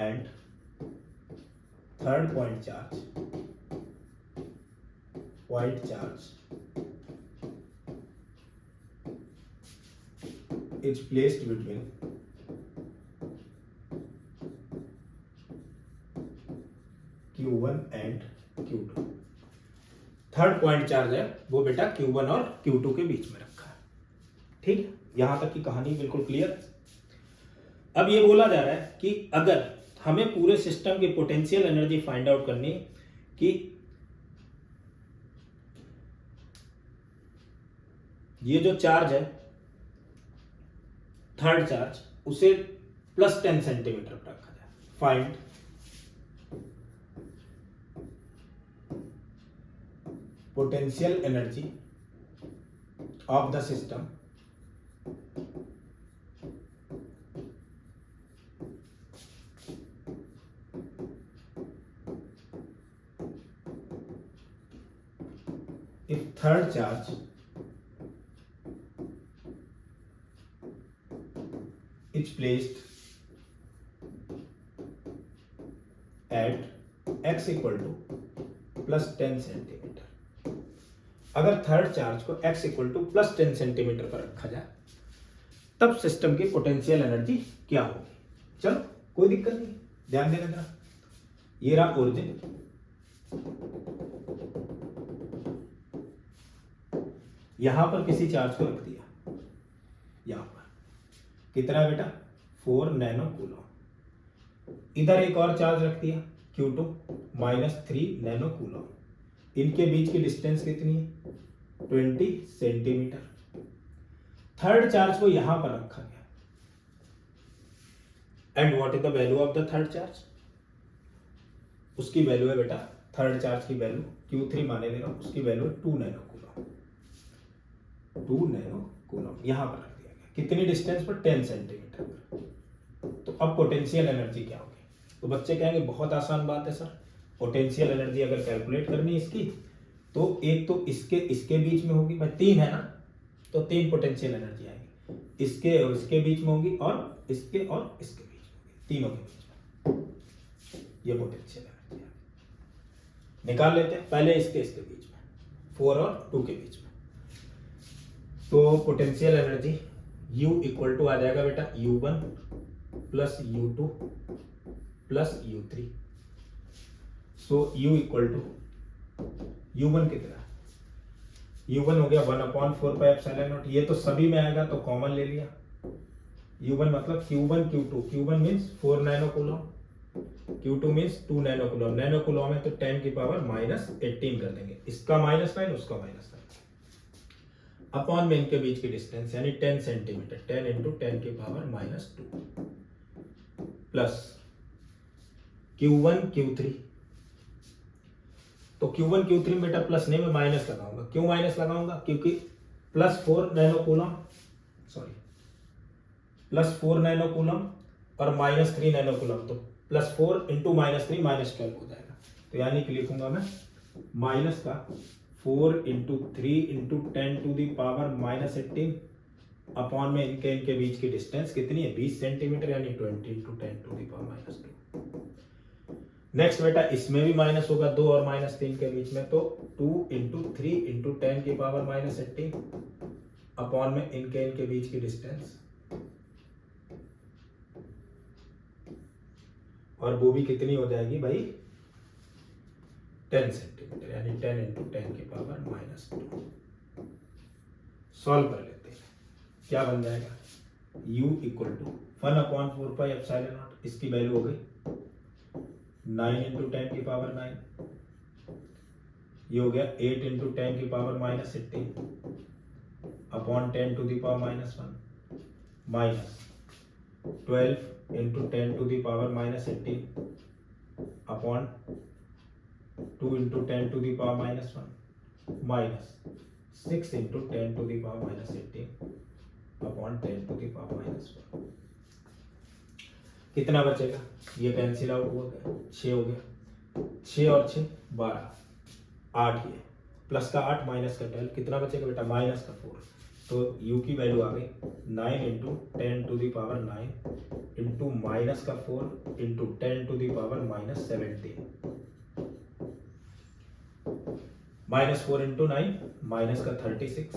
Speaker 1: and third point charge is placed between Q1 and Q2। Third point charge है वो बेटा Q1 और Q2 के बीच में रखा है, ठीक है। यहां तक की कहानी बिल्कुल क्लियर। अब ये बोला जा रहा है कि अगर हमें पूरे सिस्टम की पोटेंशियल एनर्जी फाइंड आउट करनी कि ये जो चार्ज है थर्ड चार्ज उसे +10 सेंटीमीटर पर रखा जाए, find potential energy of the system if third charge is placed at x equal to +10 centimetre. अगर थर्ड चार्ज को x इक्वल टू +10 सेंटीमीटर पर रखा जाए तब सिस्टम की पोटेंशियल एनर्जी क्या होगी। चलो कोई दिक्कत नहीं, ध्यान देना जरा, ये रहा ओरिजिन, यहां पर किसी चार्ज को रख दिया, यहां पर कितना बेटा 4 नैनो कूलम, इधर एक और चार्ज रख दिया Q2 -3 नैनो कूलम, इनके बीच की डिस्टेंस कितनी है 20 सेंटीमीटर। थर्ड चार्ज को यहां पर रखा गया, and what is the value of the third charge, उसकी वैल्यू है बेटा, थर्ड चार्ज की वैल्यू Q3 माने ले रहा हूं, उसकी वैल्यू है 2 नैनो कूलम, 2 नैनो कूलम यहां पर रख दिया गया, कितनी डिस्टेंस पर 10 सेंटीमीटर पर। तो अब पोटेंशियल एनर्जी क्या होगी, तो बच्चे कहेंगे बहुत आसान बात है सर, पोटेंशियल एनर्जी अगर कैलकुलेट करनी है इसकी तो एक तो इसके बीच में होगी, भाई 3 है ना, तो 3 पोटेंशियल एनर्जी आएगी, इसके और इसके बीच में होगी और इसके बीच में होगी, तीनों के बीच में, ये पोटेंशियल एनर्जी आएगी। निकाल लेते हैं पहले इसके बीच में, 4 और 2 के बीच में। तो potential energy U equal to आ जाएगा बेटा U1 plus U2 plus U3। So U equal to U1 कितना, U1 हो गया 1/4πε0, ये तो सभी में आएगा तो कॉमन ले लिया, U1 मतलब Q1 Q2, Q1 means 4 nano coulomb, Q2 means 2 nano coulomb, nano coulomb है तो 10 की पावर -18 कर देंगे, इसका -9 उसका -9 अपॉन में इनके बीच की डिस्टेंस यानी 10 सेंटीमीटर, 10 इंटू 10 की पावर -2 प्लस Q1 Q3, तो Q1 Q3 में बेटा प्लस नहीं, मैं माइनस लगाऊंगा, क्यों माइनस लगाऊंगा, क्योंकि +4 नैनो कूलम और -3 नैनो कूलम, तो +4 इंटू -3 -12 हो जाएगा। तो यानी कि लिखूंगा मैं माइनस का 4 इंटू 3 इंटू 10⁻⁻18 अपॉन में इनके बीच की डिस्टेंस कितनी है 20 सेंटीमीटर, यानी 20 इंटू 10⁻²। नेक्स्ट बेटा इसमें भी माइनस होगा 2 और -3 के बीच में, तो 2 इंटू 3 इंटू 10⁻18 अपॉन में इनके बीच की डिस्टेंस, और वो भी कितनी हो जाएगी भाई 10 सेंटीमीटर, यानी 10 इंटू 10⁻²। सॉल्व कर लेते हैं, क्या बन जाएगा u इक्वल टू 1/4πε0, इसकी वैल्यू हो गई 9 इंटू 10⁻9, ये हो गया 8 into 10⁻18 upon 10⁻⁻1 minus 12 into 10⁻⁻18 upon 2 into 10⁻⁻1 minus 6 into 10⁻⁻18 upon 10⁻⁻1। कितना बचेगा, ये कैंसिल आउट हो गया, 6 हो गया, 6 और 6 12, 8 ये प्लस का 8 माइनस का 12, कितना बचेगा बेटा माइनस का 4। तो u की वैल्यू आ गई 9 इंटू 10⁻9 इंटू माइनस का 4 इंटू 10⁻⁻17, -4 इंटू 9 माइनस का 36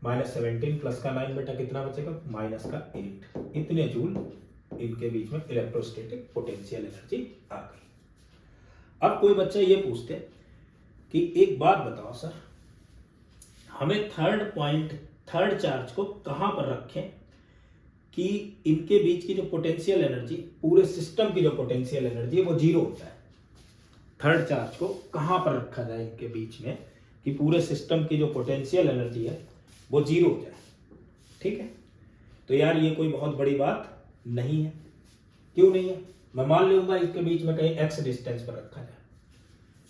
Speaker 1: -17 प्लस का 9 बेटा कितना बचेगा माइनस का 8। इतने जूल इनके बीच में इलेक्ट्रोस्टैटिक पोटेंशियल एनर्जी आ गई। अब कोई बच्चा ये पूछते कि एक बात बताओ सर, हमें थर्ड चार्ज को कहां पर रखें कि इनके बीच की जो पोटेंशियल एनर्जी, पूरे सिस्टम की जो पोटेंशियल एनर्जी है वो जीरो हो जाए। थर्ड चार्ज को कहां पर रखा जाए इनके बीच में कि पूरे सिस्टम की जो पोटेंशियल एनर्जी है वो जीरो हो जाए। ठीक है, तो यार ये कोई बहुत बड़ी बात नहीं है। क्यों नहीं है, मैं मान लूंगा इसके बीच में कहीं x डिस्टेंस पर रखा जाए।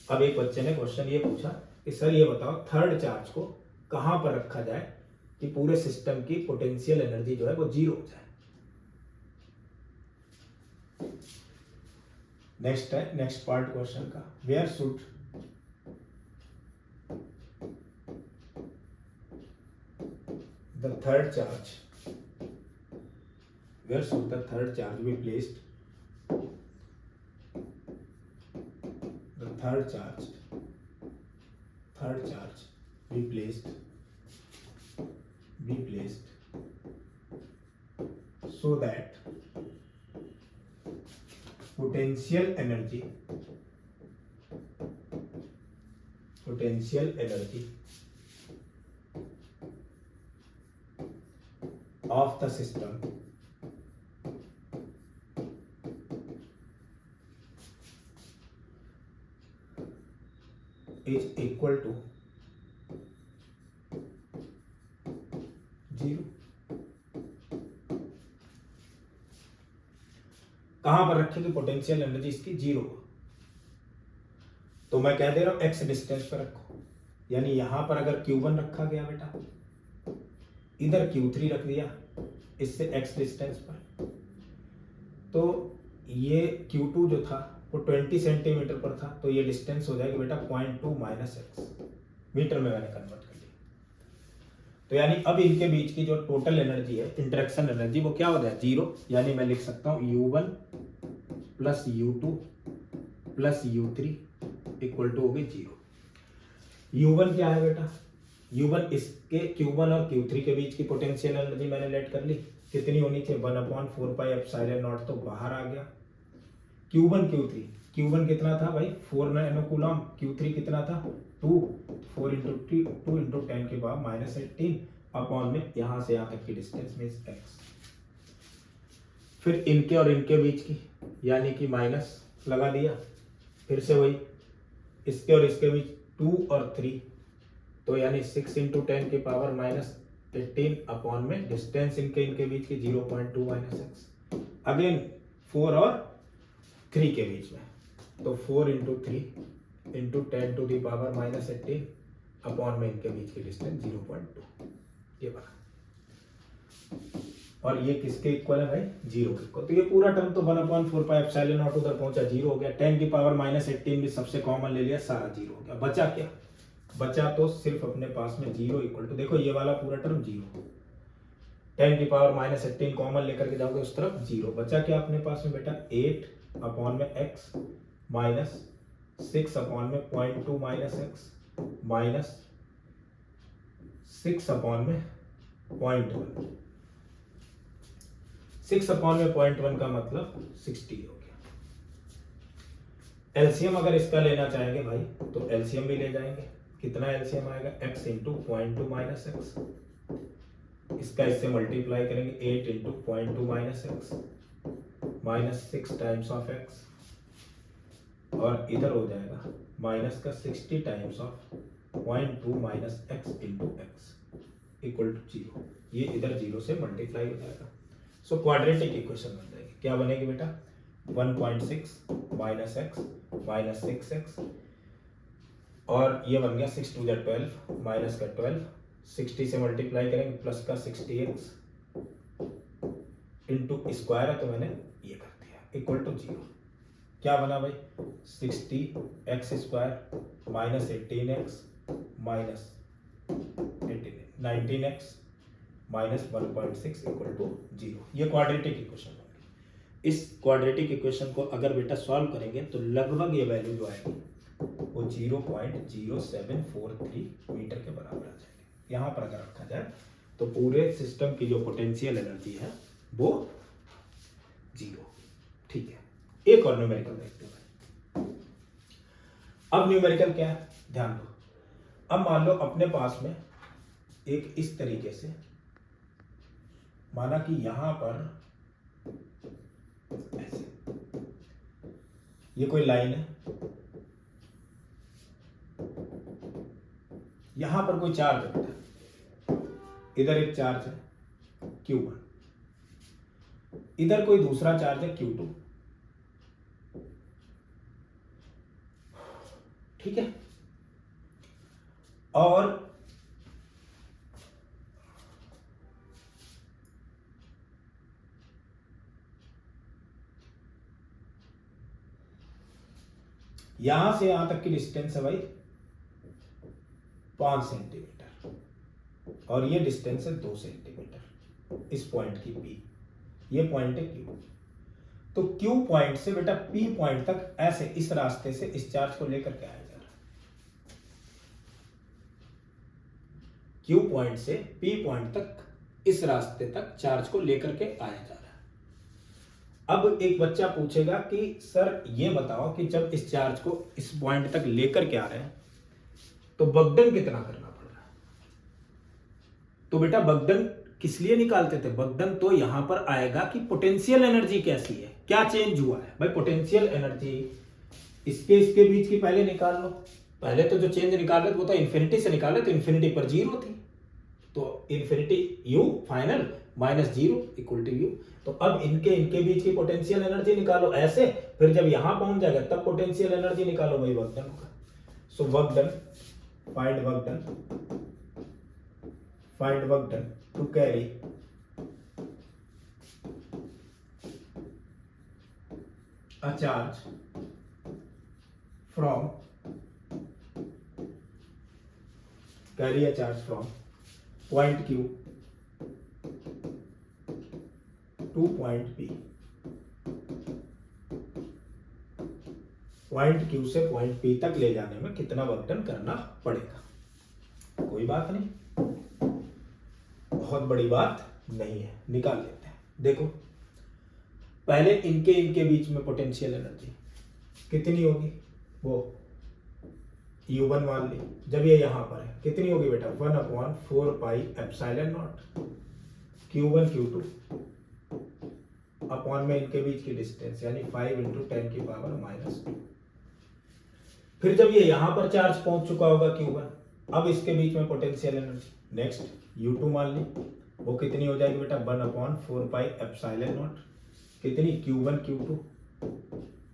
Speaker 1: अब एक बच्चे ने क्वेश्चन ये पूछा कि सर ये बताओ थर्ड चार्ज को कहां पर रखा जाए कि पूरे सिस्टम की पोटेंशियल एनर्जी जो है वो जीरो हो जाए। नेक्स्ट पार्ट क्वेश्चन का, where should the third charge be placed? The third charge be placed so that potential energy of the system is equal to 0। कहां पर रखें कि पोटेंशियल एनर्जी इसकी जीरो हो? तो मैं कह दे रहा हूं x डिस्टेंस पर रखो, यानी यहां पर अगर Q1 रखा गया बेटा, इधर Q3 रख दिया इससे x डिस्टेंस पर, तो ये Q2 जो था वो 20 सेंटीमीटर पर था, तो ये डिस्टेंस हो जाएगी बेटा 0.2 माइनस x, मीटर में मैंने कन्वर्ट कर लिया। तो यानी अब इनके बीच की जो टोटल एनर्जी है, इंटरेक्शन एनर्जी, वो क्या हो जाए जीरो। यानी मैं लिख सकता हूं U1 plus U2 plus U3 equal to होगी जीरो। U1 क्या है बेटा, U1 इसके Q1 और Q3 के बीच की पोटेंशियल एनर्जी मैंने लेट कर ली, कितनी होनी चाहिए 1/4πε0, तो बाहर आ गया। Q1 कितना था भाई 4 नैनो कूलम, Q3 कितना था 2, 4 इंटू 10⁻⁻18 अपॉन में यहां से यहां तक की डिस्टेंस मींस x। फिर इनके और इनके बीच की, यानी कि माइनस लगा दिया, फिर से वही इसके और इसके बीच 2 और 3, तो यानी 6 इंटू 10⁻⁻18 अपॉन में डिस्टेंस इनके बीच की 0.2 माइनस x, अगेन 4 और 3 के बीच में, तो 4 इंटू 3 इंटू 10⁻⁻18 अपॉन में इनके बीच की डिस्टेंस 0.2, ये बना। और ये किसके इक्वल है भाई, 0 के इक्वल। तो ये पूरा टर्म तो 1/4πε0 उधर पहुंचा 0 हो गया। 10⁻−18 भी सबसे कॉमन ले लिया, सारा 0 हो गया। बचा क्या, बचा तो सिर्फ अपने पास में 0 इक्वल टू, देखो ये वाला पूरा टर्म 0, 10⁻−18 कॉमन लेकर के जाओगे उस तरफ 0। बचा क्या अपने पास में बेटा, 8/x minus 6/0.2 minus x minus 6/0.1। 6/0.1 का मतलब 60 हो गया। एलसीएम अगर इसका लेना चाहेंगे भाई तो एलसीएम भी ले जाएंगे। कितना एलसीएम आएगा, x इंटू 0.2 माइनस एक्स, इसका इससे मल्टीप्लाई करेंगे 8 into 0.2 minus X minus 6 times of X, और इधर हो जाएगा माइनस का 60 times of 0.2 minus X into X equal to 0। ये इधर 0 से मल्टीप्लाई हो जाएगा। सो क्वाड्रेटिक इक्वेशन बन जाएगी। क्या बनेगी बेटा, 1.6 माइनस एक्स माइनस 6x, और ये बन गया 6 टू 12 माइनस का 12, 60 से मल्टीप्लाई करेंगे प्लस का 60x इंटू स्क्वायर है तो मैंने ये कर दिया इक्वल टू 0। क्या बना भाई, 60x square minus 18x minus 19x minus 1.6 equal to 0। ये क्वाड्रेटिक इक्वेशन बन गई। इस क्वाड्रेटिक इक्वेशन को अगर बेटा सॉल्व करेंगे तो लगभग ये वैल्यू जो आएगी वो 0.0743 मीटर के बराबर आ जाएगी। यहाँ पर अगर रखा जाए तो पूरे सिस्टम की जो पोटेंशियल एनर्जी है वो 0। ठीक है, एक और न्यूमेरिकल देखते हैं। अब न्यूमेरिकल क्या है, ध्यान दो। अब मान लो अपने पास में एक इस तरीके से, माना कि यहां पर ऐसे ये कोई लाइन है, यहां पर कोई चार्ज है, इधर एक चार्ज है Q1, इधर कोई दूसरा चार्ज है Q2। ठीक है, और यहां से यहां तक की डिस्टेंस है भाई 5 सेंटीमीटर, और ये डिस्टेंस है 2 सेंटीमीटर इस पॉइंट की P। ये पॉइंट है Q। तो Q पॉइंट से बेटा P पॉइंट तक ऐसे इस रास्ते से इस चार्ज को लेकर के आया जा रहा है। Q पॉइंट से P पॉइंट तक इस रास्ते तक चार्ज को लेकर के आया जा रहा है। अब एक बच्चा पूछेगा कि सर ये बताओ कि जब इस चार्ज को इस पॉइंट तक लेकर के आ रहे हैं तो बगडन कितना करना पड़ रहा है। तो बेटा बगडन किस लिए निकालते थे, बगडन तो यहां पर आएगा कि पोटेंशियल एनर्जी कैसी है, क्या चेंज हुआ है। भाई पोटेंशियल एनर्जी इसके बीच की पहले निकाल लो। पहले तो जो चेंज निकाल रहे थे वो तो इन्फिनिटी से निकाल रहे, तो इन्फिनिटी पर 0 थी, तो infinity u final minus 0 equal to u। तो अब इनके बीच की पोटेंशियल एनर्जी निकालो ऐसे, फिर जब यहां पहुंच जाएगा तब पोटेंशियल एनर्जी निकालो वही वर्क डन होगा। So work done, find work done to carry a charge from point Q to point P। Point Q से पॉइंट P तक ले जाने में कितना वर्क डन करना पड़ेगा। कोई बात नहीं, बहुत बड़ी बात नहीं है, निकाल लेते हैं। देखो पहले इनके बीच में पोटेंशियल एनर्जी कितनी होगी, वो U1 मान ली। जब ये यहां पर है कितनी होगी बेटा, 1/4πε0 Q1 Q2 अपॉन में इनके बीच की डिस्टेंस यानी 5 × 10⁻²। फिर जब ये यहां पर चार्ज पहुंच चुका होगा Q1, अब इसके बीच में पोटेंशियल एनर्जी नेक्स्ट U2 मान ली, वो कितनी हो जाएगी बेटा 1/4πε0 कितनी Q1 Q2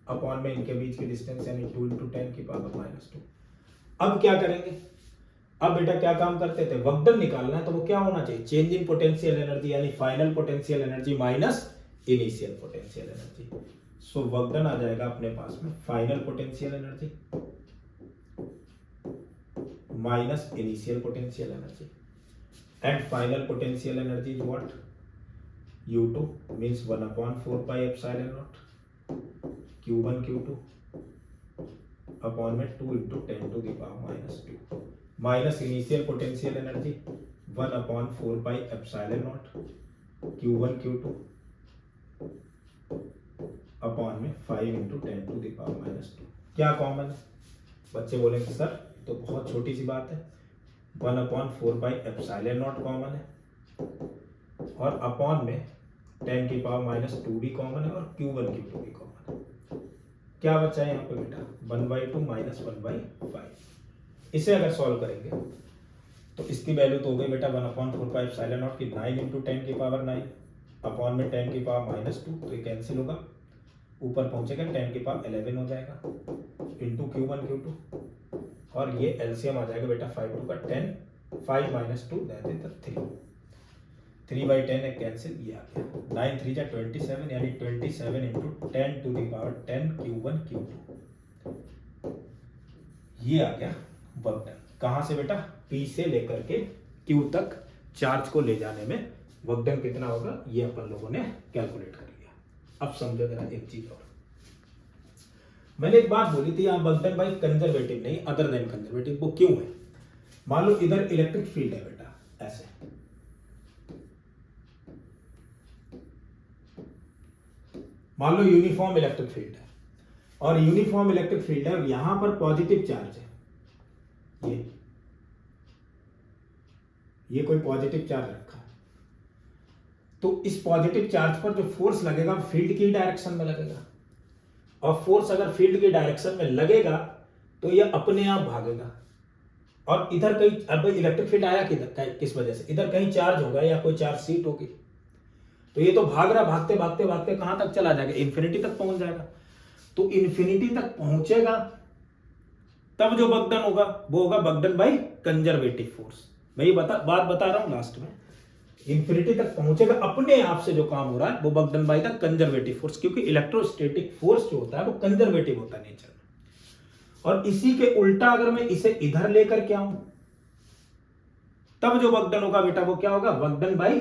Speaker 1: अपॉन में इनके बीच की डिस्टेंस यानी 2 × 10⁻²। अब क्या करेंगे, अब बेटा क्या काम करते थे, वर्कडन निकालना है तो वो क्या होना चाहिए, चेंज इन पोटेंशियल एनर्जी यानी final potential energy minus initial potential energy. So work done आ जाएगा अपने पास में final potential energy minus initial potential energy and final potential energy is what, U2 means 1/4 pi epsilon naught Q1 Q2 upon में 2 into 10 to the power minus 2 minus initial potential energy 1/4 pi epsilon naught Q1 Q2 upon में 5 into 10 to the power minus 2। क्या common है? बच्चे बोलेंगे sir तो बहुत छोटी सी बात है, 1/4 pi epsilon naught कॉमन है और अपॉन में 10 की पावर माइनस 2 भी कॉमन है और Q1 Q2 भी कॉमन है। क्या बचा है यहाँ पे बेटा, 1/2 माइनस 1/5। इसे अगर सॉल्व करेंगे तो इसकी वैल्यू तो हो गई बेटा 1/4 पाई एप्सिलॉन नॉट की 9 into 10 की पावर 9 अपॉन में 10 की पावर माइनस 2, तो ये कैंसिल होगा, ऊपर पहुंचेगा 10 की पावर 11 हो जाएगा इंटू Q1 Q2 और ये एलसीएम आ जाएगा बेटा 5 2 का 10, 5 माइनस 2 दैट इज 3, 3/10 है कैंसिल, ये आ गया 9 3 जा 27 यानी 27 into 10 to the power 10 Q1 Q2। ये आ गया वर्क डन। कहां से बेटा, P से लेकर के Q तक चार्ज को ले जाने में वर्क डन कितना होगा, ये अपन लोगों ने कैलकुलेट कर लिया। अब समझो जरा एक चीज और, मैंने एक बात बोली थी यहाँ वर्क डन बाई कंजर्वेटिव नहीं अदर देन कंजर्वेटिव, वो क्यों है? मान लो इधर इलेक्ट्रिक फील्ड है बेटा ऐसे, मान लो यूनिफॉर्म इलेक्ट्रिक फील्ड है और यूनिफॉर्म इलेक्ट्रिक फील्ड है और यहां पर पॉजिटिव चार्ज है, ये कोई पॉजिटिव चार्ज रखा है, तो इस पॉजिटिव चार्ज पर जो फोर्स लगेगा फील्ड की डायरेक्शन में लगेगा और फोर्स अगर फील्ड की डायरेक्शन में लगेगा तो ये अपने आप भागेगा। और इधर कहीं, अब इलेक्ट्रिक फील्ड आया किधर, किस वजह से, इधर कहीं चार्ज होगा या कोई चार्ज सीट होगी, तो ये तो भाग रहा, भागते भागते भागते कहां तक चला जाएगा, इन्फिनिटी तक पहुंच जाएगा। तो इन्फिनिटी तक पहुंचेगा तब जो वर्क डन होगा वो होगा work done by conservative force. मैं बात बता रहा हूं लास्ट में, इन्फिनिटी तक पहुंचेगा अपने आप से जो काम हो रहा है वो work done by the conservative force, क्योंकि इलेक्ट्रोस्टैटिक फोर्स जो होता है वो कंजर्वेटिव होता है नेचर में। और इसी के उल्टा अगर मैं इसे इधर लेकर के आऊं तब जो वर्क डन होगा बेटा वो क्या होगा, work done by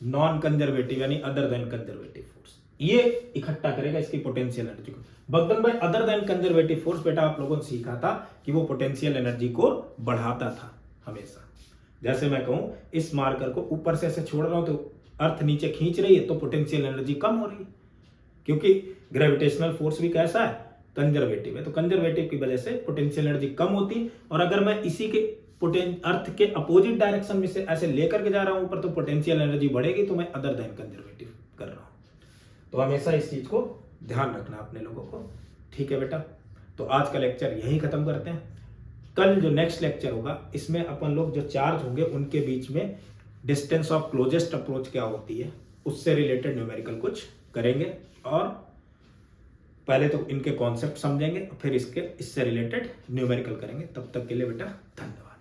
Speaker 1: non conservative यानी अदर देन कंजर्वेटिव फोर्स। ये इकट्ठा करेगा इसकी पोटेंशियल एनर्जी को। Work done by other than conservative force बेटा आप लोगों ने सीखा था कि वो पोटेंशियल एनर्जी को बढ़ाता था हमेशा। जैसे मैं कहूं इस मार्कर को ऊपर से ऐसे छोड़ रहा हूं तो अर्थ नीचे खींच रही है तो पोटेंशियल एनर्जी कम हो रही है, क्योंकि ग्रेविटेशनल फोर्स भी कैसा है, कंजर्वेटिव है, तो कंजर्वेटिव की वजह से पोटेंशियल एनर्जी कम होती है। और अगर मैं इसी के अर्थ के अपोजिट डायरेक्शन में से ऐसे लेकर के जा रहा हूं ऊपर तो पोटेंशियल एनर्जी बढ़ेगी, तो मैं अदर देन कंजर्वेटिव कर रहा हूं। तो हमेशा इस चीज को ध्यान रखना अपने लोगों को, ठीक है बेटा। तो आज का लेक्चर यही खत्म करते हैं। कल जो नेक्स्ट लेक्चर होगा इसमें अपन लोग जो चार्ज होंगे उनके बीच में डिस्टेंस ऑफ क्लोजेस्ट अप्रोच क्या होती है उससे रिलेटेड न्यूमेरिकल कुछ करेंगे, और पहले तो इनके कॉन्सेप्ट समझेंगे फिर इससे रिलेटेड न्यूमेरिकल करेंगे। तब तक के लिए बेटा धन्यवाद।